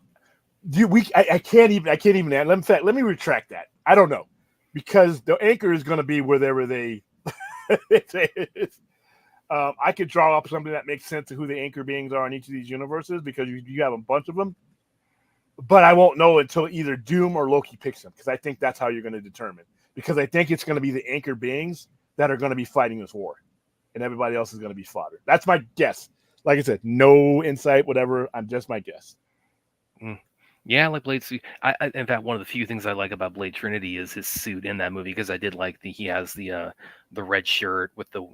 I can't even. In fact, let me retract that. I don't know, because the anchor is going to be wherever they. I could draw up something that makes sense of who the anchor beings are in each of these universes, because you have a bunch of them. But I won't know until either Doom or Loki picks them, because I think that's how you're going to determine. Because I think it's going to be the anchor beings that are going to be fighting this war, and everybody else is going to be fodder. That's my guess. Like I said, no insight, whatever. I'm just my guess. Yeah, I like Blade suit. In fact, one of the few things I like about Blade Trinity is his suit in that movie, because I did like he has the red shirt with the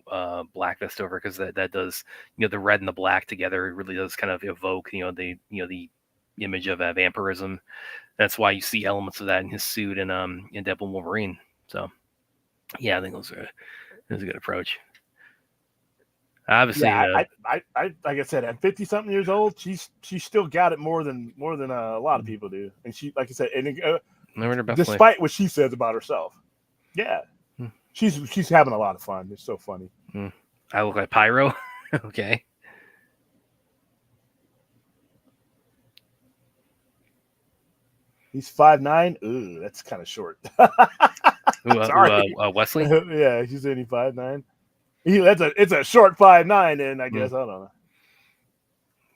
black vest over, because that does the red and the black together. It really does kind of evoke the image of vampirism. That's why you see elements of that in his suit in Deadpool and Wolverine. So yeah, I think that's a good approach. Obviously, I like I said, at 50-something years old, she's still got it more than a lot of people do, and she, like I said, and despite what she says about herself, she's having a lot of fun. It's so funny. I look like Pyro. Okay. He's 5'9". Ooh, that's kind of short. Sorry. Wesley? Yeah, he's saying 5'9". It's a short 5'9", and I guess I don't know.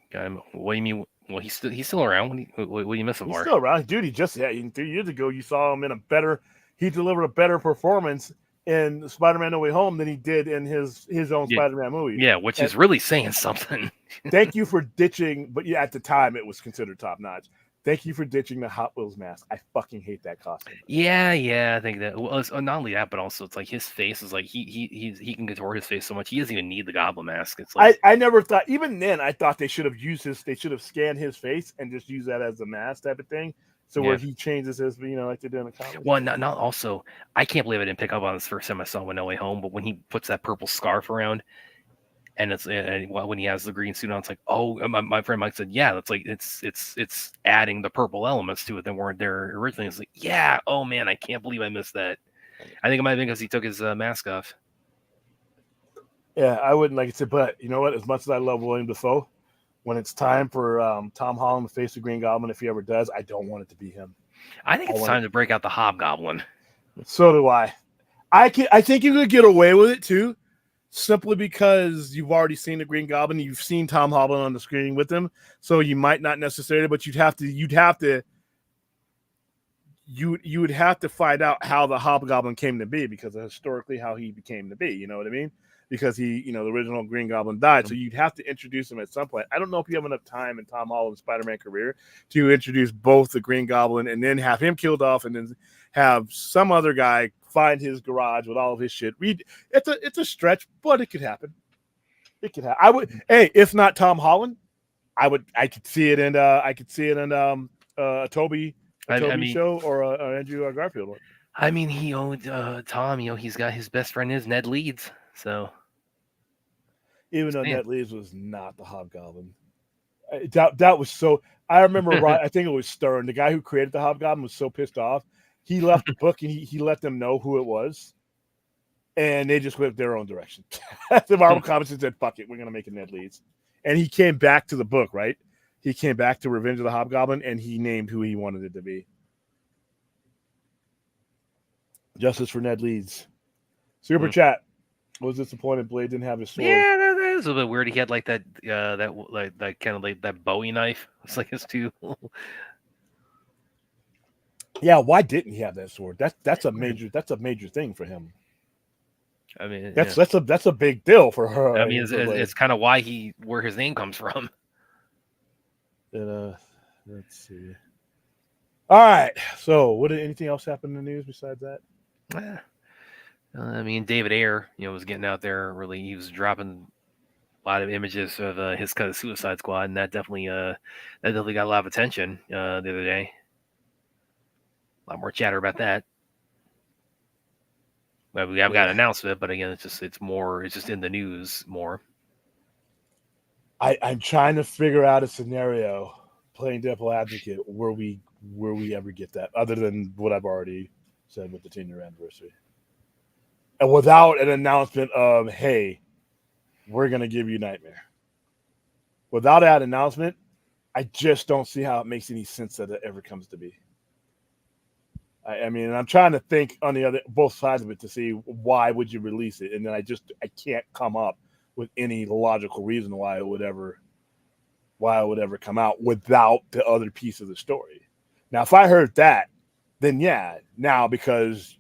Got him. What do you mean? Well, he's still around. What do you miss him for? He's still around, dude. He just 3 years ago you saw him in a better. He delivered a better performance in Spider-Man: No Way Home than he did in his own Spider-Man movie. Yeah, which is really saying something. Thank you for ditching, but at the time it was considered top notch. Thank you for ditching the Hot Wheels mask. I fucking hate that costume. Yeah, I think that. Well, it's not only that, but also it's like his face is like he can contort his face so much he doesn't even need the Goblin mask. It's like I never thought. Even then, I thought they should have used they should have scanned his face and just use that as the mask type of thing. So where he changes his, like they do in the comics. Well, not also. I can't believe I didn't pick up on this first time I saw him in No Way Home. But when he puts that purple scarf around, and when he has the green suit on, it's like, oh, my friend Mike said, yeah, that's like it's adding the purple elements to it that weren't there originally. It's like, yeah, oh man, I can't believe I missed that. I think it might have been because he took his mask off. Yeah, I wouldn't like I said, but you know what? As much as I love William Dafoe, when it's time for Tom Holland to face the Green Goblin, if he ever does, I don't want it to be him. I think it's time to break out the Hobgoblin. So do I. I think you could get away with it too. Simply because you've already seen the Green Goblin, you've seen Tom Holland on the screen with him, so you might not necessarily, but you would have to find out how the Hobgoblin came to be, because of historically how he became to be. You know what I mean? Because he, the original Green Goblin died, so you'd have to introduce him at some point. I don't know if you have enough time in Tom Holland's Spider-Man career to introduce both the Green Goblin and then have him killed off, and then have some other guy find his garage with all of his shit. It's a stretch, but it could happen. It could happen. I would. Hey, if not Tom Holland, I could see it in a Toby show or Andrew Garfield one. I mean, he owned Tom. He's got his best friend is Ned Leeds. So even though Ned Leeds was not the Hobgoblin, That was so. I remember. Right, I think it was Stern, the guy who created the Hobgoblin, was so pissed off. He left the book and he let them know who it was, and they just went their own direction. The Marvel Comics said, "Fuck it, we're gonna make it Ned Leeds," and he came back to the book. Right, he came back to Revenge of the Hobgoblin, and he named who he wanted it to be. Justice for Ned Leeds. Super chat. I was disappointed Blade didn't have his sword. Yeah, that was a little bit weird. He had like that that kind of like that Bowie knife. It's like his two. Yeah, why didn't he have that sword? That's a major thing for him. I mean, that's a big deal for her. I mean, it's kind of why where his name comes from. And let's see. All right. So, anything else happen in the news besides that? I mean, David Ayer, was getting out there. Really, he was dropping a lot of images of his cut of Suicide Squad, and that definitely got a lot of attention the other day. A lot more chatter about that. Well, we haven't got an announcement, but again, it's just in the news more. I'm trying to figure out a scenario, playing devil advocate, where we ever get that, other than what I've already said with the 10-year anniversary. And without an announcement of, hey, we're going to give you Nightmare. Without that announcement, I just don't see how it makes any sense that it ever comes to be. I mean, I'm trying to think on both sides of it to see why would you release it. And then I can't come up with any logical reason why it would ever come out without the other piece of the story. Now, if I heard that, then yeah, now because,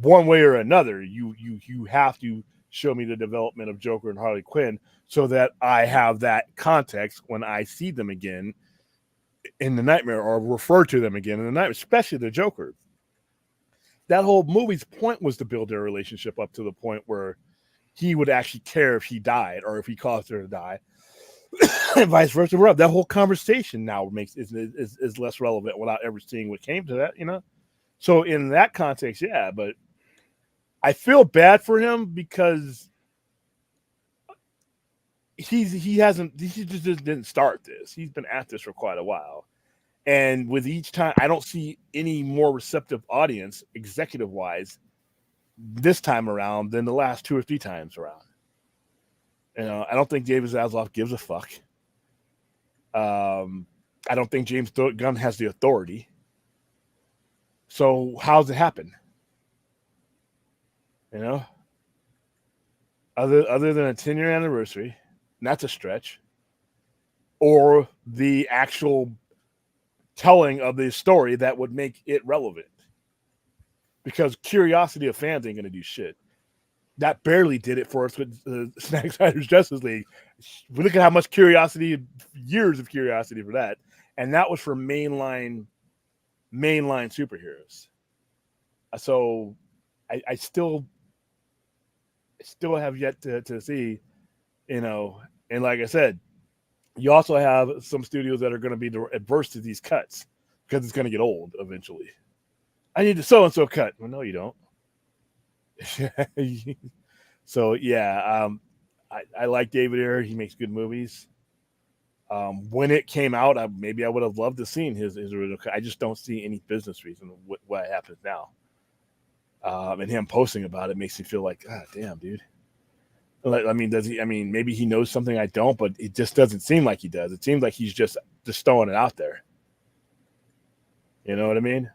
one way or another, you have to show me the development of Joker and Harley Quinn so that I have that context when I see them again in the Nightmare or refer to them again in the Nightmare, especially the Joker. That whole movie's point was to build their relationship up to the point where he would actually care if he died or if he caused her to die, and vice versa. That whole conversation now is less relevant without ever seeing what came to that, So in that context, yeah, but I feel bad for him because he just didn't start this. He's been at this for quite a while. And with each time, I don't see any more receptive audience, executive wise, this time around than the last 2 or 3 times around. I don't think David Zaslav gives a fuck. I don't think James Gunn has the authority. So how's it happen? Other than a 10-year anniversary, and that's a stretch, or the actual telling of the story that would make it relevant. Because curiosity of fans ain't going to do shit. That barely did it for us with Zack Snyder's Justice League. We look at how much years of curiosity for that. And that was for mainline superheroes. So I still have yet to see, and like I said, you also have some studios that are going to be adverse to these cuts because it's going to get old eventually. I need the so-and-so cut. Well, no, you don't. So, yeah, I like David Ayer. He makes good movies. When it came out, maybe I would have loved to seen his original cut. I just don't see any business reason what happens now. And him posting about it makes me feel like, God damn, dude. I mean, does he? I mean, maybe he knows something I don't, but it just doesn't seem like he does. It seems like he's just throwing it out there. You know what I mean?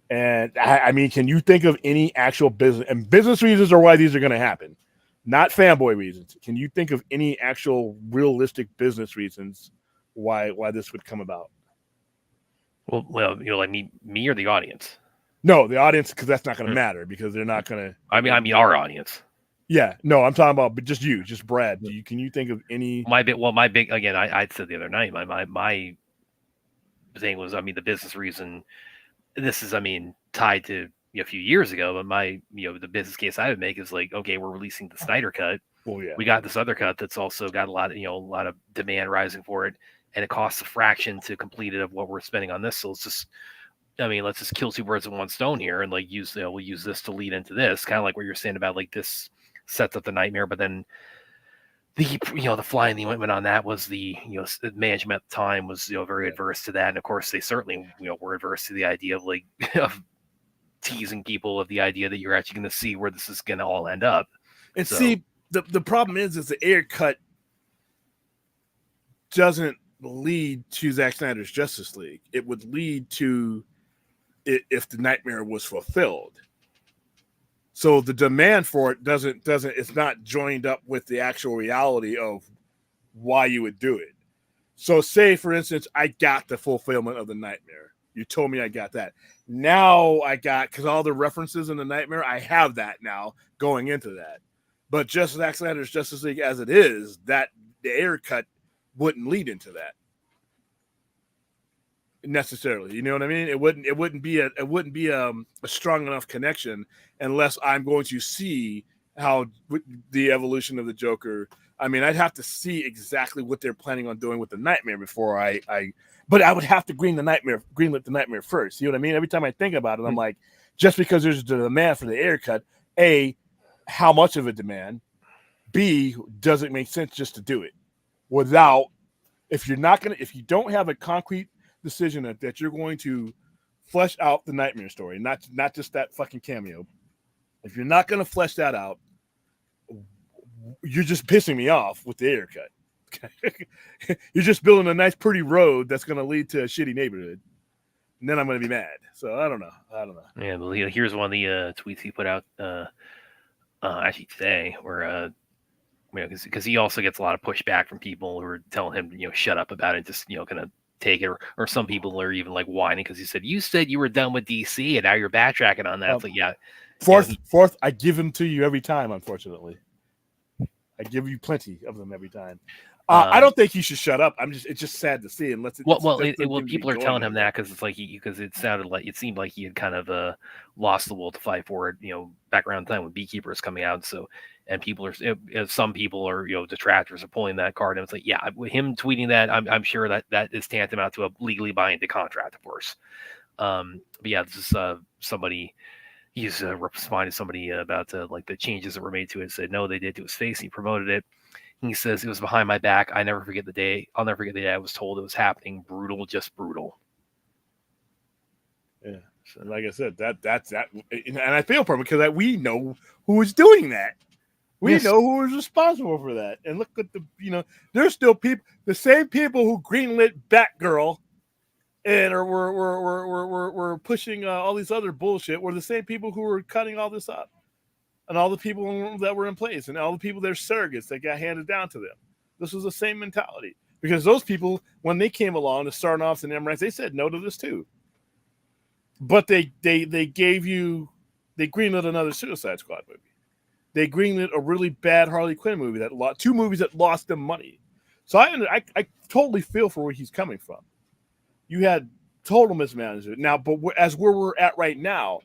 And I mean, can you think of any actual business reasons are why these are going to happen? Not fanboy reasons. Can you think of any actual realistic business reasons why this would come about? Well, like me or the audience? No, the audience, because that's not going to matter because they're not going to. I mean, our audience. Yeah, no, I'm talking about, but just Brad. Can you think of any? My big again. I said the other night. My thing was, I mean, the business reason. This is, I mean, tied to a few years ago, but the business case I would make is like, okay, we're releasing the Snyder cut. Well, yeah, we got this other cut that's also got a lot of demand rising for it, and it costs a fraction to complete it of what we're spending on this. So let's just kill 2 birds with 1 stone here, and like we'll use this to lead into this, kind of like what you're saying about like this sets up the Nightmare, but then the fly in the ointment on that was the the management at the time was very adverse to that, and of course they certainly were adverse to the idea of like of teasing people of the idea that you're actually going to see where this is going to all end up. And So- see, the problem is the air cut doesn't lead to Zack Snyder's Justice League. It would lead to it if the nightmare was fulfilled. So the demand for it doesn't it's not joined up with the actual reality of why you would do it. So say for instance, I got the fulfillment of the nightmare. You told me I got that. Now I got, because all the references in the nightmare, I have that now going into that. But just Zack Snyder's Justice League as it is, that the air cut wouldn't lead into that necessarily. You know what I mean? It wouldn't be a strong enough connection unless I'm going to see how the evolution of the Joker. I mean, I'd have to see exactly what they're planning on doing with the nightmare before but I would have to greenlit the nightmare first. You know what I mean? Every time I think about it, I'm like, just because there's a demand for the air cut, A, how much of a demand? B, does it make sense just to do it without, if you don't have a concrete decision that you're going to flesh out the nightmare story, not just that fucking cameo. If you're not going to flesh that out, you're just pissing me off with the air cut. You're just building a nice, pretty road that's going to lead to a shitty neighborhood, and then I'm going to be mad. So I don't know. Yeah, but here's one of the tweets he put out actually today, where because he also gets a lot of pushback from people who are telling him shut up about it, just kind of take it, or some people are even like whining because he said you said you were done with DC and now you're backtracking on that. It's like, yeah, fourth, I give them to you every time. Unfortunately, I give you plenty of them every time. I don't think he should shut up. It's just sad to see. Unless people are telling him that because it's like because it seemed like he had kind of lost the will to fight for it. Back around the time when Beekeeper is coming out, so and some people are detractors are pulling that card, and it's like, yeah, him tweeting that, I'm sure that is tantamount to a legally binding contract, of course. But yeah, this is somebody. He's responding to somebody about like the changes that were made to it. Said no, they did to his face. He promoted it. He says it was behind my back. I'll never forget the day I was told it was happening. Brutal, just brutal. Yeah, so like I said, that's that, and I feel for him because we know who is doing that. We know who is responsible for that. And look at there's still people, the same people who greenlit Batgirl, and we're pushing all these other bullshit. Were the same people who were cutting all this up. And all the people that were in place and all the people, they're surrogates that got handed down to them. This was the same mentality. Because those people, when they came along to start off in Emirates, they said no to this too. But they greenlit another Suicide Squad movie. They greenlit a really bad Harley Quinn movie two movies that lost them money. So I totally feel for where he's coming from. You had total mismanagement. Now, but as where we're at right now,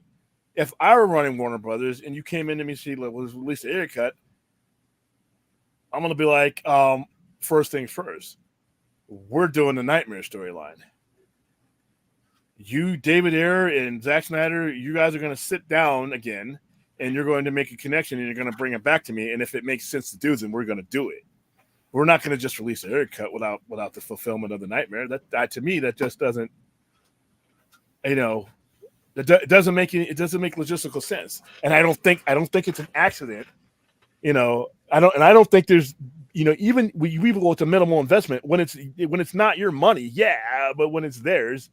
if I were running Warner Brothers and you came in to me and said, let's release the air cut, I'm going to be like, first things first, we're doing the Nightmare storyline. You, David Ayer, and Zack Snyder, you guys are going to sit down again and you're going to make a connection and you're going to bring it back to me. And if it makes sense to do, then we're going to do it. We're not going to just release the air cut without the fulfillment of the Nightmare. That to me, that just doesn't, it doesn't make logistical sense, and I don't think it's an accident. I don't think there's even we go to minimal investment when it's not your money, yeah, but when it's theirs,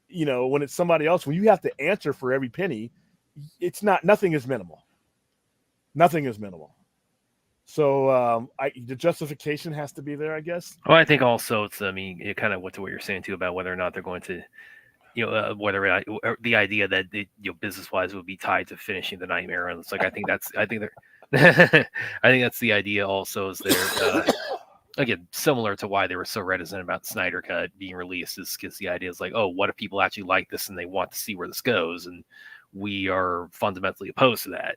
when it's somebody else, when you have to answer for every penny, nothing is minimal. So the justification has to be there, I guess. Well, I think also it's it kind of what you're saying too about whether or not they're going to. Whether the idea that business wise would be tied to finishing the Nightmare, and it's like I think that's the idea. Also, is there again similar to why they were so reticent about Snyder Cut being released, is because the idea is like, oh, what if people actually like this and they want to see where this goes, and we are fundamentally opposed to that.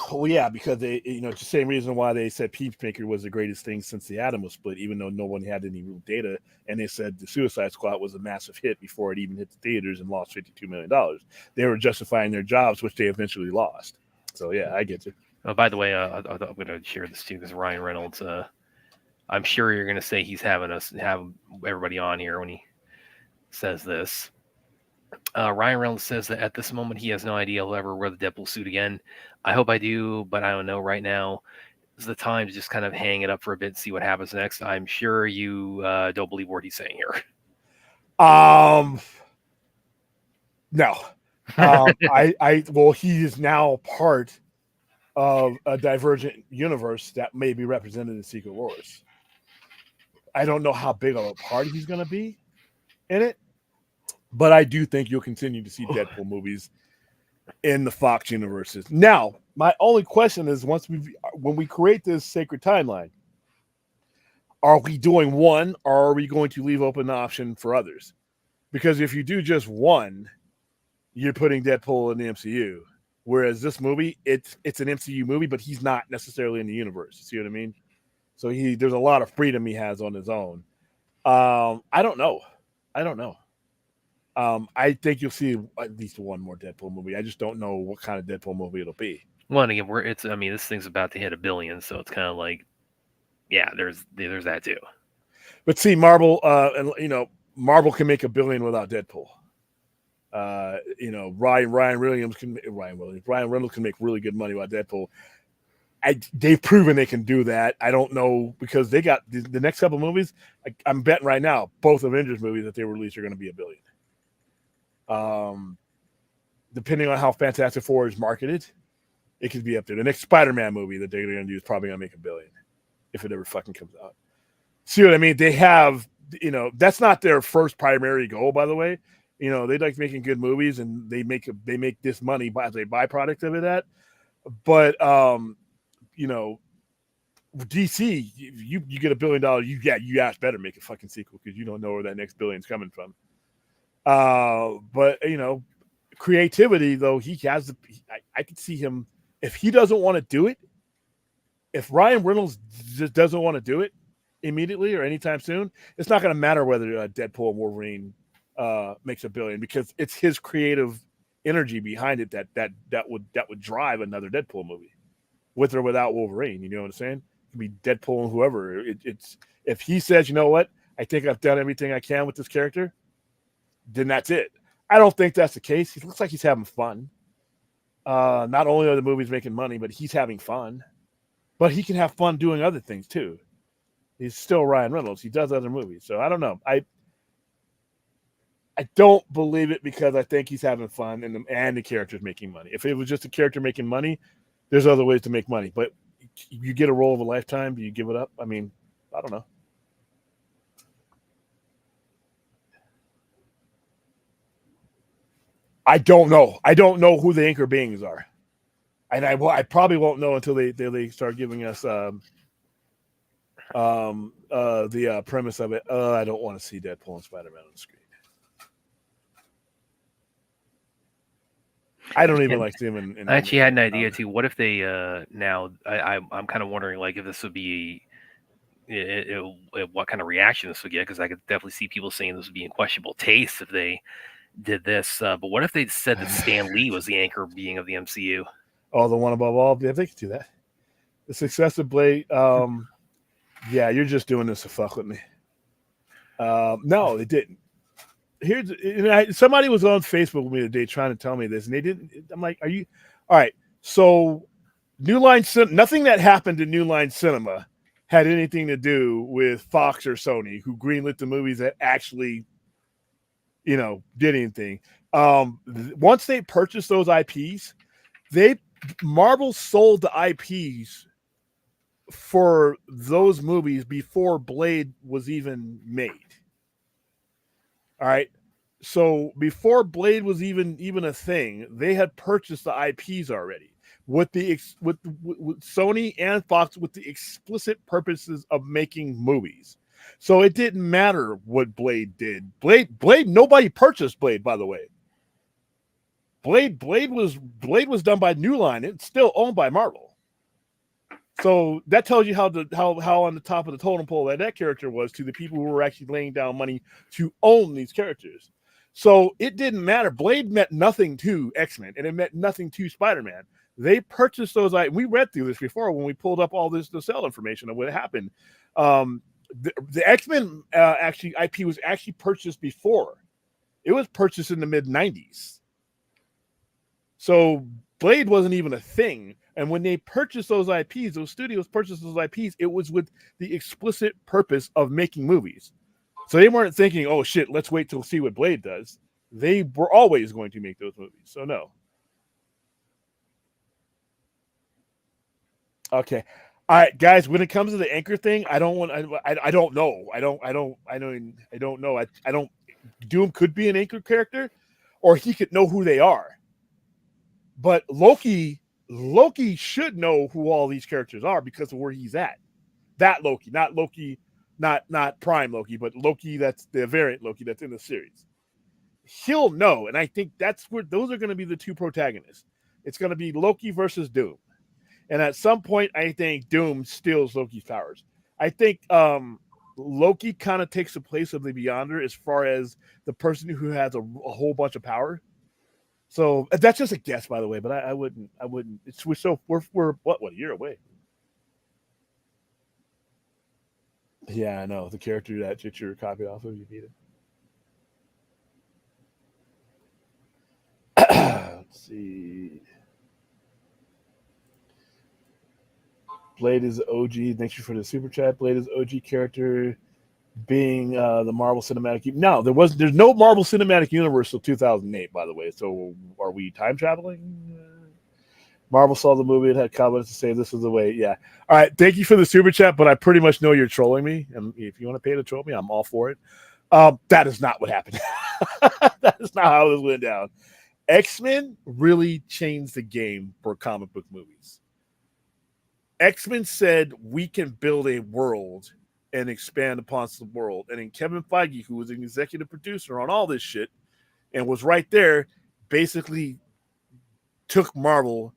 Well, yeah, because they, it's the same reason why they said Peacemaker was the greatest thing since the Atom was split, even though no one had any real data. And they said the Suicide Squad was a massive hit before it even hit the theaters and lost $52 million. They were justifying their jobs, which they eventually lost. So, yeah, I get you. Oh, by the way, I'm going to share this too because Ryan Reynolds. I'm sure you're going to say he's having us have everybody on here when he says this. Ryan Reynolds says that at this moment he has no idea he'll ever wear the Deadpool suit again. I hope I do, but I don't know right now. Is the time to just kind of hang it up for a bit and see what happens next. I'm sure you don't believe what he's saying here. No. Well, he is now part of a divergent universe that may be represented in Secret Wars. I don't know how big of a part he's going to be in it, but I do think you'll continue to see Deadpool movies in the Fox universes. Now, my only question is, when we create this sacred timeline, are we doing one, or are we going to leave open the option for others? Because if you do just one, you're putting Deadpool in the MCU. Whereas this movie, it's an MCU movie, but he's not necessarily in the universe. You see what I mean? So there's a lot of freedom he has on his own. I don't know. I think you'll see at least one more Deadpool movie. I just don't know what kind of Deadpool movie it'll be. Well, and again, this thing's about to hit $1 billion, so it's kind of like, yeah, there's that too. But see, Marvel, Marvel can make $1 billion without Deadpool. Ryan Reynolds can make really good money without Deadpool. They've proven they can do that. I don't know, because they got the next couple of movies. I'm betting right now, both Avengers movies that they release are going to be $1 billion. Depending on how Fantastic Four is marketed, it could be up there. The next Spider-Man movie that they're going to do is probably going to make $1 billion if it ever fucking comes out. See what I mean? They have, that's not their first primary goal, by the way. They like making good movies, and they make this money as a byproduct of it. But DC, you get $1 billion, you better make a fucking sequel, because you don't know where that next billion's coming from. But creativity, though, he has. I could see him, if he doesn't want to do it. If Ryan Reynolds just doesn't want to do it immediately or anytime soon, it's not going to matter whether Deadpool and Wolverine makes $1 billion, because it's his creative energy behind it that would drive another Deadpool movie, with or without Wolverine. You know what I'm saying? It could be Deadpool and whoever. It's if he says, you know what, I think I've done everything I can with this character, then that's it. I don't think that's the case. He looks like he's having fun. Not only are the movies making money, but he's having fun. But he can have fun doing other things too. He's still Ryan Reynolds. He does other movies. So I don't know. I don't believe it, because I think he's having fun and the character's making money. If it was just a character making money, there's other ways to make money. But you get a role of a lifetime, do you give it up? I mean, I don't know. I don't know. I don't know who the anchor beings are. And I probably won't know until they start giving us the premise of it. I don't want to see Deadpool and Spider-Man on the screen. I don't even like seeing him. I actually had an idea too. What if they now? I'm kind of wondering, like, if this would be what kind of reaction this would get, because I could definitely see people saying this would be in questionable taste if they did this. But what if they said that Stan Lee was the anchor being of the MCU? Oh, the one above all? Yeah, they could do that. The success of Blade. Yeah, you're just doing this to fuck with me. No, they didn't. Somebody was on Facebook with me today trying to tell me this, and they didn't. I'm like, are you all right? So, New Line nothing that happened in New Line Cinema had anything to do with Fox or Sony, who greenlit the movies that actually, did anything. Once they purchased those IPs, Marvel sold the IPs for those movies before Blade was even made. All right. So before Blade was even a thing, they had purchased the IPs already with Sony and Fox, with the explicit purposes of making movies. So it didn't matter what Blade did. Blade, nobody purchased Blade, by the way. Blade was done by New Line. It's still owned by Marvel. So that tells you how on the top of the totem pole that character was to the people who were actually laying down money to own these characters. So it didn't matter. Blade meant nothing to X-Men, and it meant nothing to Spider-Man. They purchased those. We read through this before when we pulled up all the cell information of what happened. The X-Men actually IP was actually purchased before. It was purchased in the mid 90s. So Blade wasn't even a thing. And when they purchased those IPs, those studios purchased those IPs, it was with the explicit purpose of making movies. So they weren't thinking, oh shit, let's wait till see what Blade does. They were always going to make those movies. So no. Okay. All right, guys, when it comes to the Anchor thing, I don't know. Doom could be an Anchor character, or he could know who they are. But Loki should know who all these characters are because of where he's at. That Loki, not Prime Loki, but Loki that's the variant Loki that's in the series. He'll know, and I think that's where those are going to be the two protagonists. It's going to be Loki versus Doom. And at some point, I think Doom steals Loki's powers. I think Loki kind of takes the place of the Beyonder as far as the person who has a whole bunch of power. So that's just a guess, by the way. But I wouldn't. We're what a year away. Yeah, I know the character that you're copied off of. You beat it. Let's see. Blade is OG. Thank you for the super chat. Blade is OG character, being the Marvel Cinematic. No, there's no Marvel Cinematic Universe till 2008. By the way, so are we time traveling? Marvel saw the movie and had comments to say this is the way. Yeah. All right. Thank you for the super chat, but I pretty much know you're trolling me, and if you want to pay to troll me, I'm all for it. That is not what happened. That is not how this went down. X-Men really changed the game for comic book movies. X-Men said we can build a world and expand upon the world. And then Kevin Feige, who was an executive producer on all this shit and was right there, basically took Marvel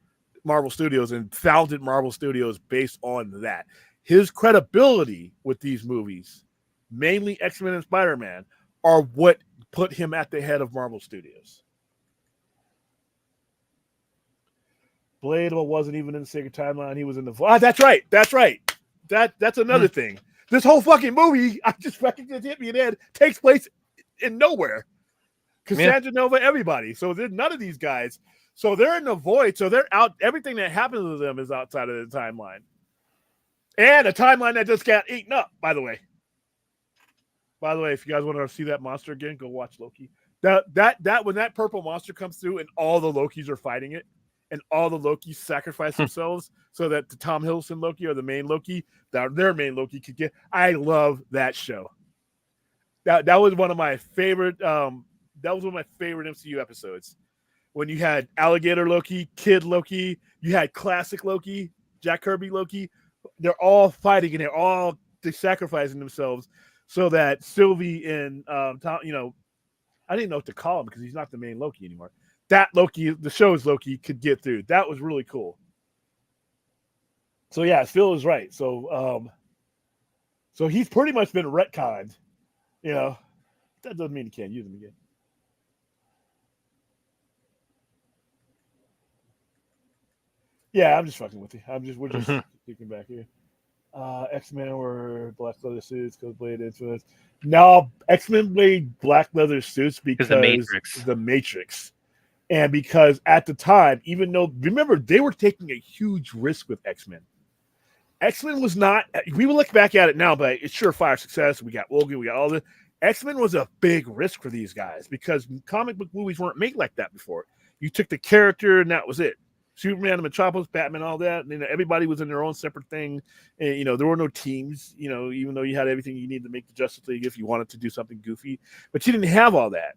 Studios and founded Marvel Studios based on that. His credibility with these movies, mainly X-Men and Spider-Man, are what put him at the head of Marvel Studios. Blade wasn't even in the Sacred Timeline. He was in the... that's right. That's another thing. This whole fucking movie, I just fucking just hit me in the head, takes place in nowhere. Cassandra Nova, everybody. So there's none of these guys. So they're in the void. So they're out. Everything that happens to them is outside of the timeline. And a timeline that just got eaten up, by the way. By the way, if you guys want to see that monster again, go watch Loki. That when that purple monster comes through and all the Lokis are fighting it, and all the Lokis sacrifice themselves so that the Tom Hiddleston Loki or the main Loki, their main Loki could get. I love that show. That was one of my favorite. That was one of my favorite MCU episodes. When you had Alligator Loki, Kid Loki, you had Classic Loki, Jack Kirby Loki. They're all fighting and they're sacrificing themselves so that Sylvie and Tom, I didn't know what to call him because he's not the main Loki anymore. That Loki, the show's Loki, could get through. That was really cool. So yeah, Phil is right. So he's pretty much been retconned. That doesn't mean you can't use him again. Yeah, I'm just fucking with you. We're just thinking back here. X-Men were black leather suits because Blade influence. No, X-Men played black leather suits because the Matrix. And because at the time, even though, remember, they were taking a huge risk with X-Men. X-Men was not, we will look back at it now, but it's surefire success. We got Logan, we got all this. X-Men was a big risk for these guys because comic book movies weren't made like that before. You took the character and that was it. Superman, Metropolis, Batman, all that. And, everybody was in their own separate thing. And, there were no teams, even though you had everything you needed to make the Justice League if you wanted to do something goofy. But you didn't have all that.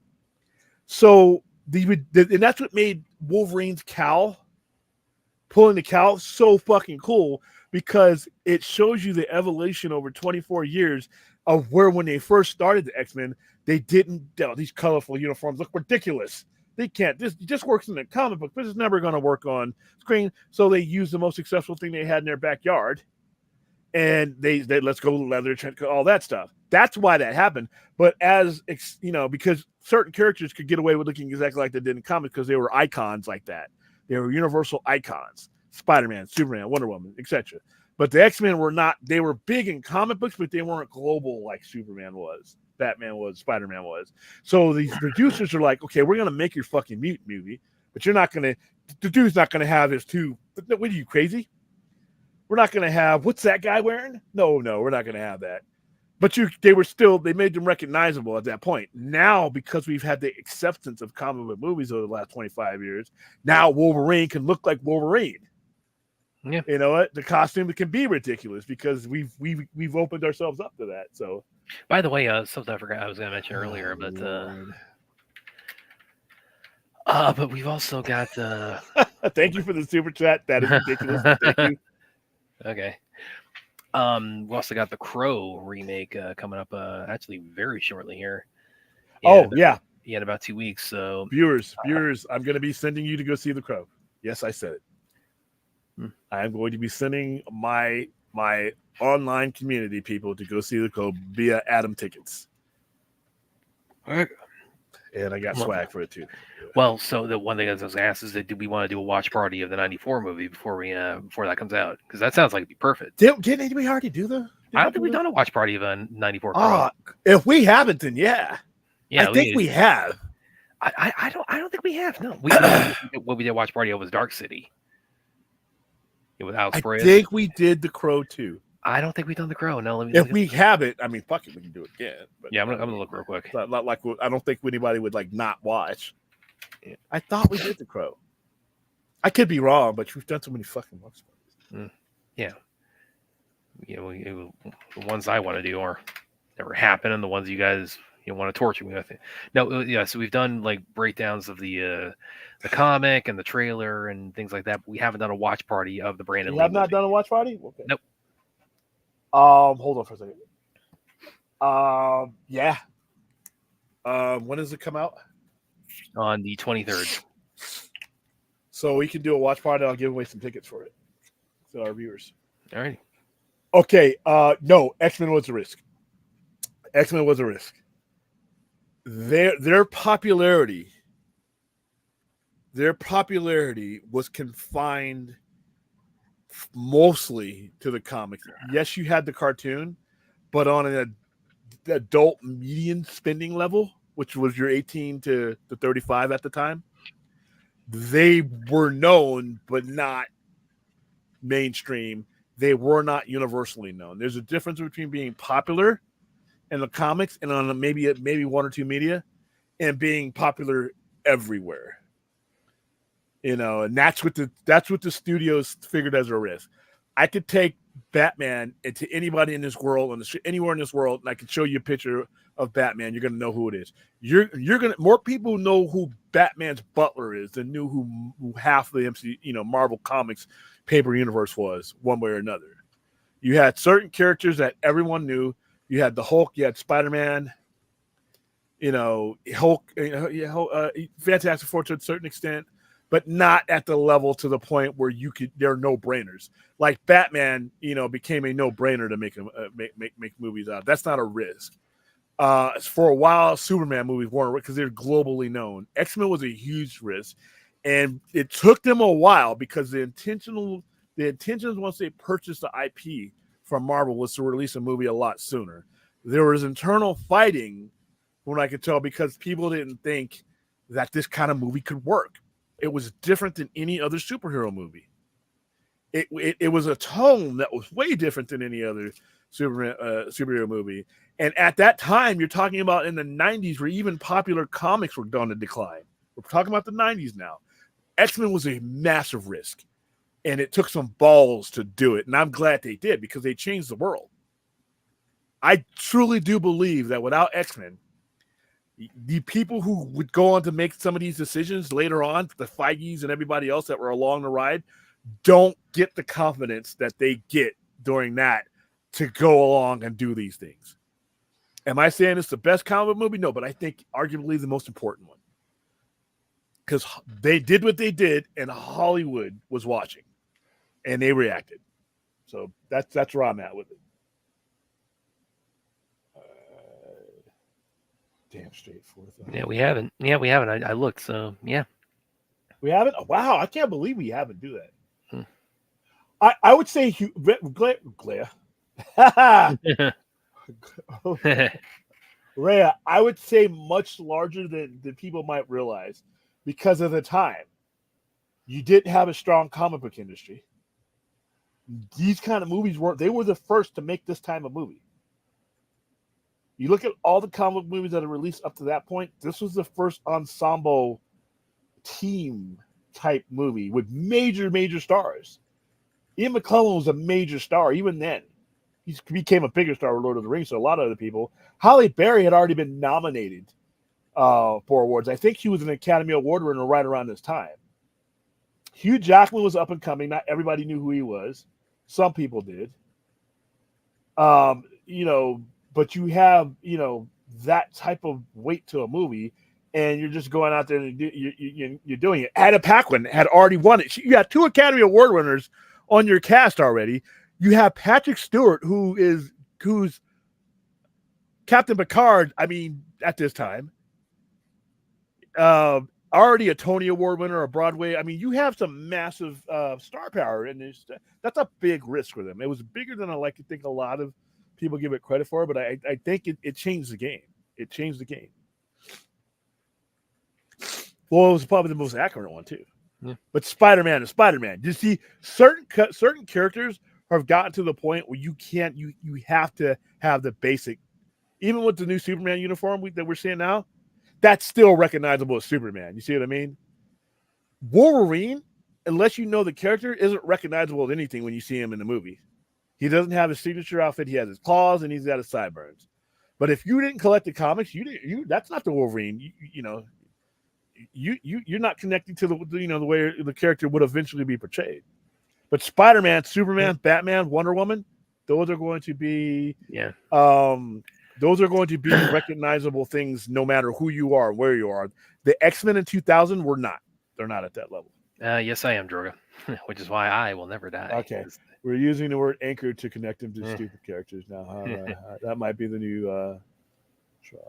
So, and that's what made Wolverine's cowl, pulling the cowl, so fucking cool because it shows you the evolution over 24 years of where when they first started the X-Men, they didn't, these colorful uniforms look ridiculous. They can't. This just works in the comic book. This is never going to work on screen. So they used the most successful thing they had in their backyard and they let's go leather, all that stuff. That's why that happened. But as because certain characters could get away with looking exactly like they did in comics because they were icons like that. They were universal icons: Spider-Man, Superman, Wonder Woman, etc. But the X-Men were not. They were big in comic books, but they weren't global like Superman was, Batman was, Spider-Man was. So these producers are like, okay, we're gonna make your fucking mutant movie, but you're not gonna. The dude's not gonna have his two. What are you, crazy? We're not going to have, what's that guy wearing? No, we're not going to have that. But they made them recognizable at that point. Now, because we've had the acceptance of comic book movies over the last 25 years, now Wolverine can look like Wolverine. Yeah. You know what? The costume can be ridiculous because we've opened ourselves up to that. So, by the way, something I forgot I was going to mention earlier, but we've also got thank you for the super chat. That is ridiculous. Thank you. Okay. We also got the Crow remake coming up actually very shortly here. Yeah, in about 2 weeks. So viewers, I'm going to be sending you to go see the Crow. Yes, I said it. I'm going to be sending my online community people to go see the Crow via Adam Tickets. All right. And I got swag for it too. Well, so the one thing I was asked is that do we want to do a watch party of the '94 movie before that comes out? Because that sounds like it'd be perfect. Didn't we already do the? I don't think we've done a watch party of a '94. If we haven't, then yeah. I think we have. I don't think we have. No, what we did watch party of was Dark City. With Alex Perez. I think we did the Crow too. I don't think we've done the Crow. No, if we haven't, I mean, fuck it, we can do it again. But yeah, I'm gonna look real quick. Not like I don't think anybody would like not watch. Yeah. I thought we did the Crow. I could be wrong, but we've done so many fucking watch parties. Yeah. The ones I want to do are never happen, and the ones you guys want to torture me with it. No, yeah. So we've done like breakdowns of the comic and the trailer and things like that. But we haven't done a watch party of the Brandon Lee. You have not done a watch party? Okay. Nope. Hold on for a second. Yeah. When does it come out? On the 23rd. So we can do a watch party. I'll give away some tickets for it to our viewers. All right. Okay. No, X-Men was a risk. X-Men was a risk. Their popularity was confined mostly to the comics. Yes, you had the cartoon, but on an adult median spending level, which was your 18 to 35 at the time, they were known but not mainstream. They were not universally known. There's a difference between being popular in the comics and on maybe one or two media and being popular everywhere. And that's what the studios figured as a risk. I could take Batman into anybody in this world and anywhere in this world, and I can show you a picture of Batman. You're gonna know who it is. You're gonna more people know who Batman's butler is than knew who half the MCU, Marvel Comics paper universe was, one way or another. You had certain characters that everyone knew. You had the Hulk. You had Spider-Man. Hulk. Fantastic Four to a certain extent, but not at the level to the point where they're no-brainers. Like Batman, became a no-brainer to make movies out. That's not a risk. For a while, Superman movies weren't because they're globally known. X-Men was a huge risk, and it took them a while because the intentions once they purchased the IP from Marvel was to release a movie a lot sooner. There was internal fighting, when I could tell, because people didn't think that this kind of movie could work. It was different than any other superhero movie. It was a tone that was way different than any other superhero movie. And at that time, you're talking about in the 90s where even popular comics were on the decline. We're talking about the 90s now. X-Men was a massive risk, and it took some balls to do it. And I'm glad they did because they changed the world. I truly do believe that without X-Men, the people who would go on to make some of these decisions later on, the Feiges and everybody else that were along the ride, don't get the confidence that they get during that to go along and do these things. Am I saying it's the best comic book movie? No, but I think arguably the most important one. Because they did what they did, and Hollywood was watching, and they reacted. So that's where I'm at with it. Damn straightforward. Yeah, we haven't. Yeah, we haven't. I looked. So yeah, We haven't. Oh, wow, I can't believe we haven't do that. Hmm. I would say Glare. Rhea, I would say much larger than people might realize because of the time. You didn't have a strong comic book industry. These kind of movies they were the first to make this time of movie. You look at all the comic book movies that are released up to that point, this was the first ensemble team type movie with major stars. Ian McKellen was a major star even then. He became a bigger star with Lord of the Rings, so a lot of other people. Halle Berry had already been nominated for awards. I think he was an Academy Award winner right around this time. Hugh Jackman was up and coming. Not everybody knew who he was. Some people did. But you have, that type of weight to a movie, and you're just going out there and you're doing it. Adam Paquin had already won it. You got 2 Academy Award winners on your cast already. You have Patrick Stewart, who's Captain Picard, at this time. Already a Tony Award winner, a Broadway. You have some massive star power, and that's a big risk for them. It was bigger than I like to think a lot of people give it credit for, but I think it changed the game. It changed the game. Well, it was probably the most accurate one, too. Yeah. But Spider-Man is Spider-Man. You see, certain characters have gotten to the point where you have to have the basic, even with the new Superman uniform that we're seeing now, that's still recognizable as Superman. You see what I mean? Wolverine, unless you know the character, isn't recognizable as anything when you see him in the movie. He doesn't have his signature outfit. He has his claws and he's got his sideburns. But if you didn't collect the comics, that's not the Wolverine. You're not connecting to the way the character would eventually be portrayed. But Spider-Man, Superman, Batman, Wonder Woman, those are going to be recognizable things no matter who you are, where you are. The X-Men in 2000 were not. They're not at that level. Yes, I am, Droga, which is why I will never die. Okay. We're using the word anchor to connect them to stupid characters now. That might be the new try.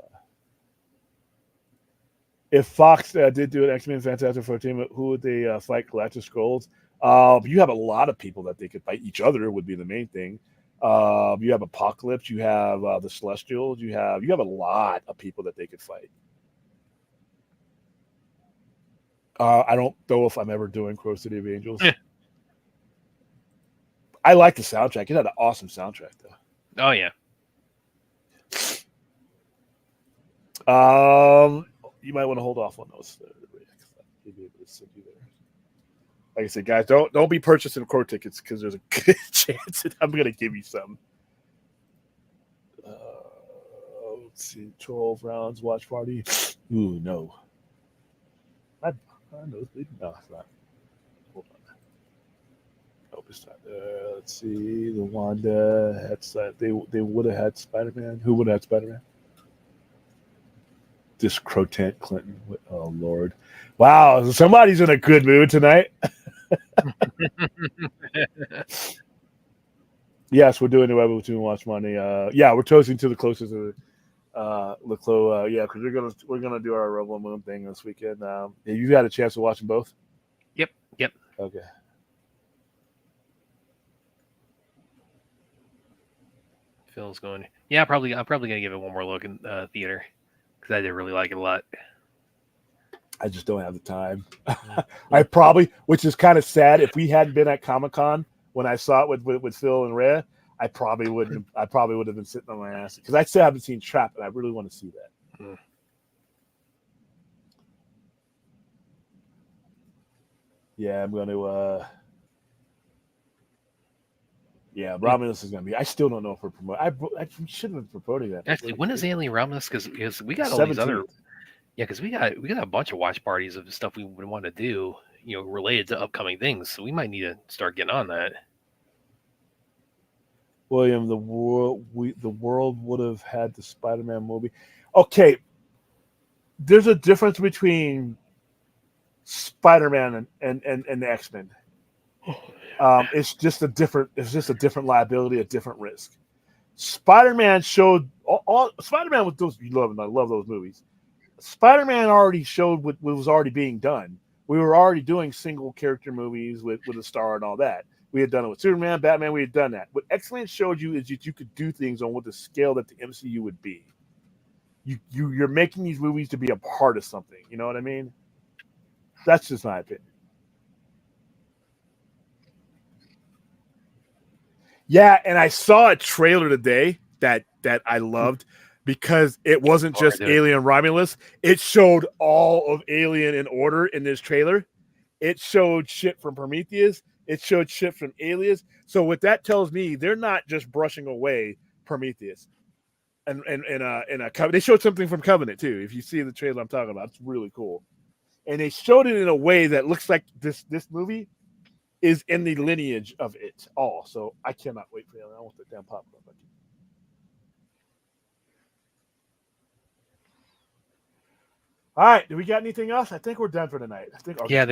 If Fox did do an X-Men Fantastic Four team, who would they fight? Galactus Skrulls? You have a lot of people that they could fight. Each other would be the main thing. You have Apocalypse. You have the Celestials. You have a lot of people that they could fight. I don't know if I'm ever doing Crow City of Angels. I like the soundtrack. It had an awesome soundtrack, though. Oh yeah. You might want to hold off on those. Like I said, guys, don't be purchasing Crow tickets because there's a good chance that I'm going to give you some. Let's see, 12 rounds watch party. Ooh, no. No, it's not. Hold on. Nope, it's not. Let's see. The Wanda had they would have had Spider-Man. Who would have had Spider-Man? This Crotent Clinton. Oh Lord! Wow, somebody's in a good mood tonight. Yes, we're doing the Rebel Tune Watch Money. We're toasting to the closest of Leclos. Because we're gonna do our Rebel Moon thing this weekend. You got a chance to watch them both? Yep. Okay. Phil's going. Yeah, I'm probably gonna give it one more look in theater because I did really like it a lot. I just don't have the time. I probably, which is kind of sad. If we hadn't been at Comic-Con when I saw it with Phil and Rhea, I probably would have been sitting on my ass because I still haven't seen Trap, and I really want to see that. Yeah, I'm going to. Romulus is going to be. I still don't know if we're promoting. I should have been promoting that. Actually, when is Alien Romulus? Because we got all 17th. these other. Yeah, because we got a bunch of watch parties of stuff we would want to do, related to upcoming things. So we might need to start getting on that. William, the world would have had the Spider-Man movie. Okay, there's a difference between Spider-Man and the X-Men. It's just a different liability, a different risk. Spider-Man showed all Spider-Man with those. I love those movies. Spider-Man already showed what was already being done. We were already doing single character movies with a star and all that. We had done it with Superman, Batman. We had done that. What X-Men showed you is that you could do things on what the scale that the MCU would be. You're making these movies to be a part of something. You know what I mean? That's just my opinion. Yeah, and I saw a trailer today that I loved because it wasn't just Alien Romulus. It showed all of Alien in order in this trailer. It showed shit from Prometheus. It showed shit from Aliens. So what that tells me, they're not just brushing away Prometheus. And they showed something from Covenant too. If you see the trailer I'm talking about, it's really cool. And they showed it in a way that looks like this movie is in the lineage of it all. So I cannot wait for that. I want the damn popcorn. All right. Do we got anything else? I think we're done for tonight. I think so. Yeah, I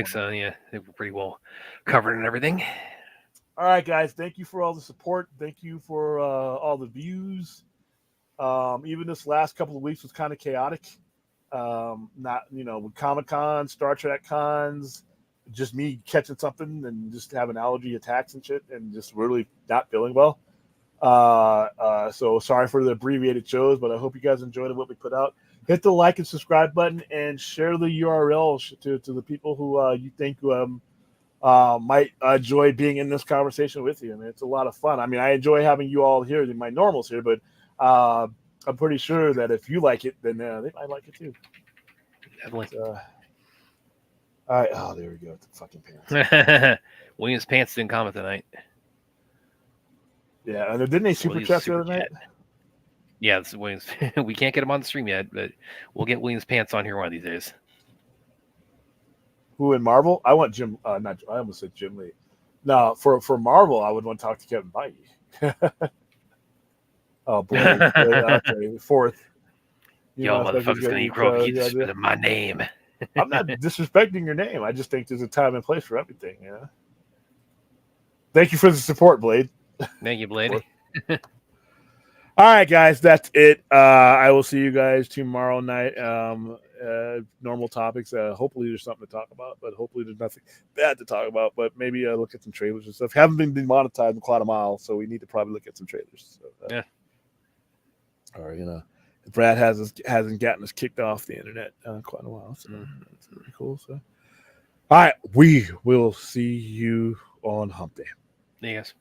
think we're pretty well covered and everything. All right, guys. Thank you for all the support. Thank you for all the views. Even this last couple of weeks was kind of chaotic. Not with Comic-Con, Star Trek cons, just me catching something and just having allergy attacks and shit and just really not feeling well. So sorry for the abbreviated shows, but I hope you guys enjoyed what we put out. Hit the like and subscribe button and share the URL to the people who you think might enjoy being in this conversation with you. I mean, it's a lot of fun. I mean, I enjoy having you all here, my normals here, but I'm pretty sure that if you like it, then they might like it too. Definitely. All right. Oh, there we go. The fucking pants. Williams Pants didn't comment tonight. Yeah, and didn't they super chat the other night? Yeah, it's Williams. We can't get him on the stream yet, but we'll get Williams Pants on here one of these days. Who in Marvel? I want Jim. I almost said Jim Lee. No, for Marvel, I would want to talk to Kevin Feige. Oh boy! Okay, fourth. Yo, motherfucker's gonna eat crow. Keep disrespecting my name. I'm not disrespecting your name. I just think there's a time and place for everything. Yeah. Thank you for the support, Blade. Thank you, Blade. All right, guys, that's it. I will see you guys tomorrow night. Normal topics. Hopefully there's something to talk about, but hopefully there's nothing bad to talk about. But maybe look at some trailers and stuff. Haven't been demonetized in quite a while, so we need to probably look at some trailers. So, yeah. Or Brad hasn't gotten us kicked off the internet quite a while, so that's really cool. So, all right, we will see you on Hump Day. Yes.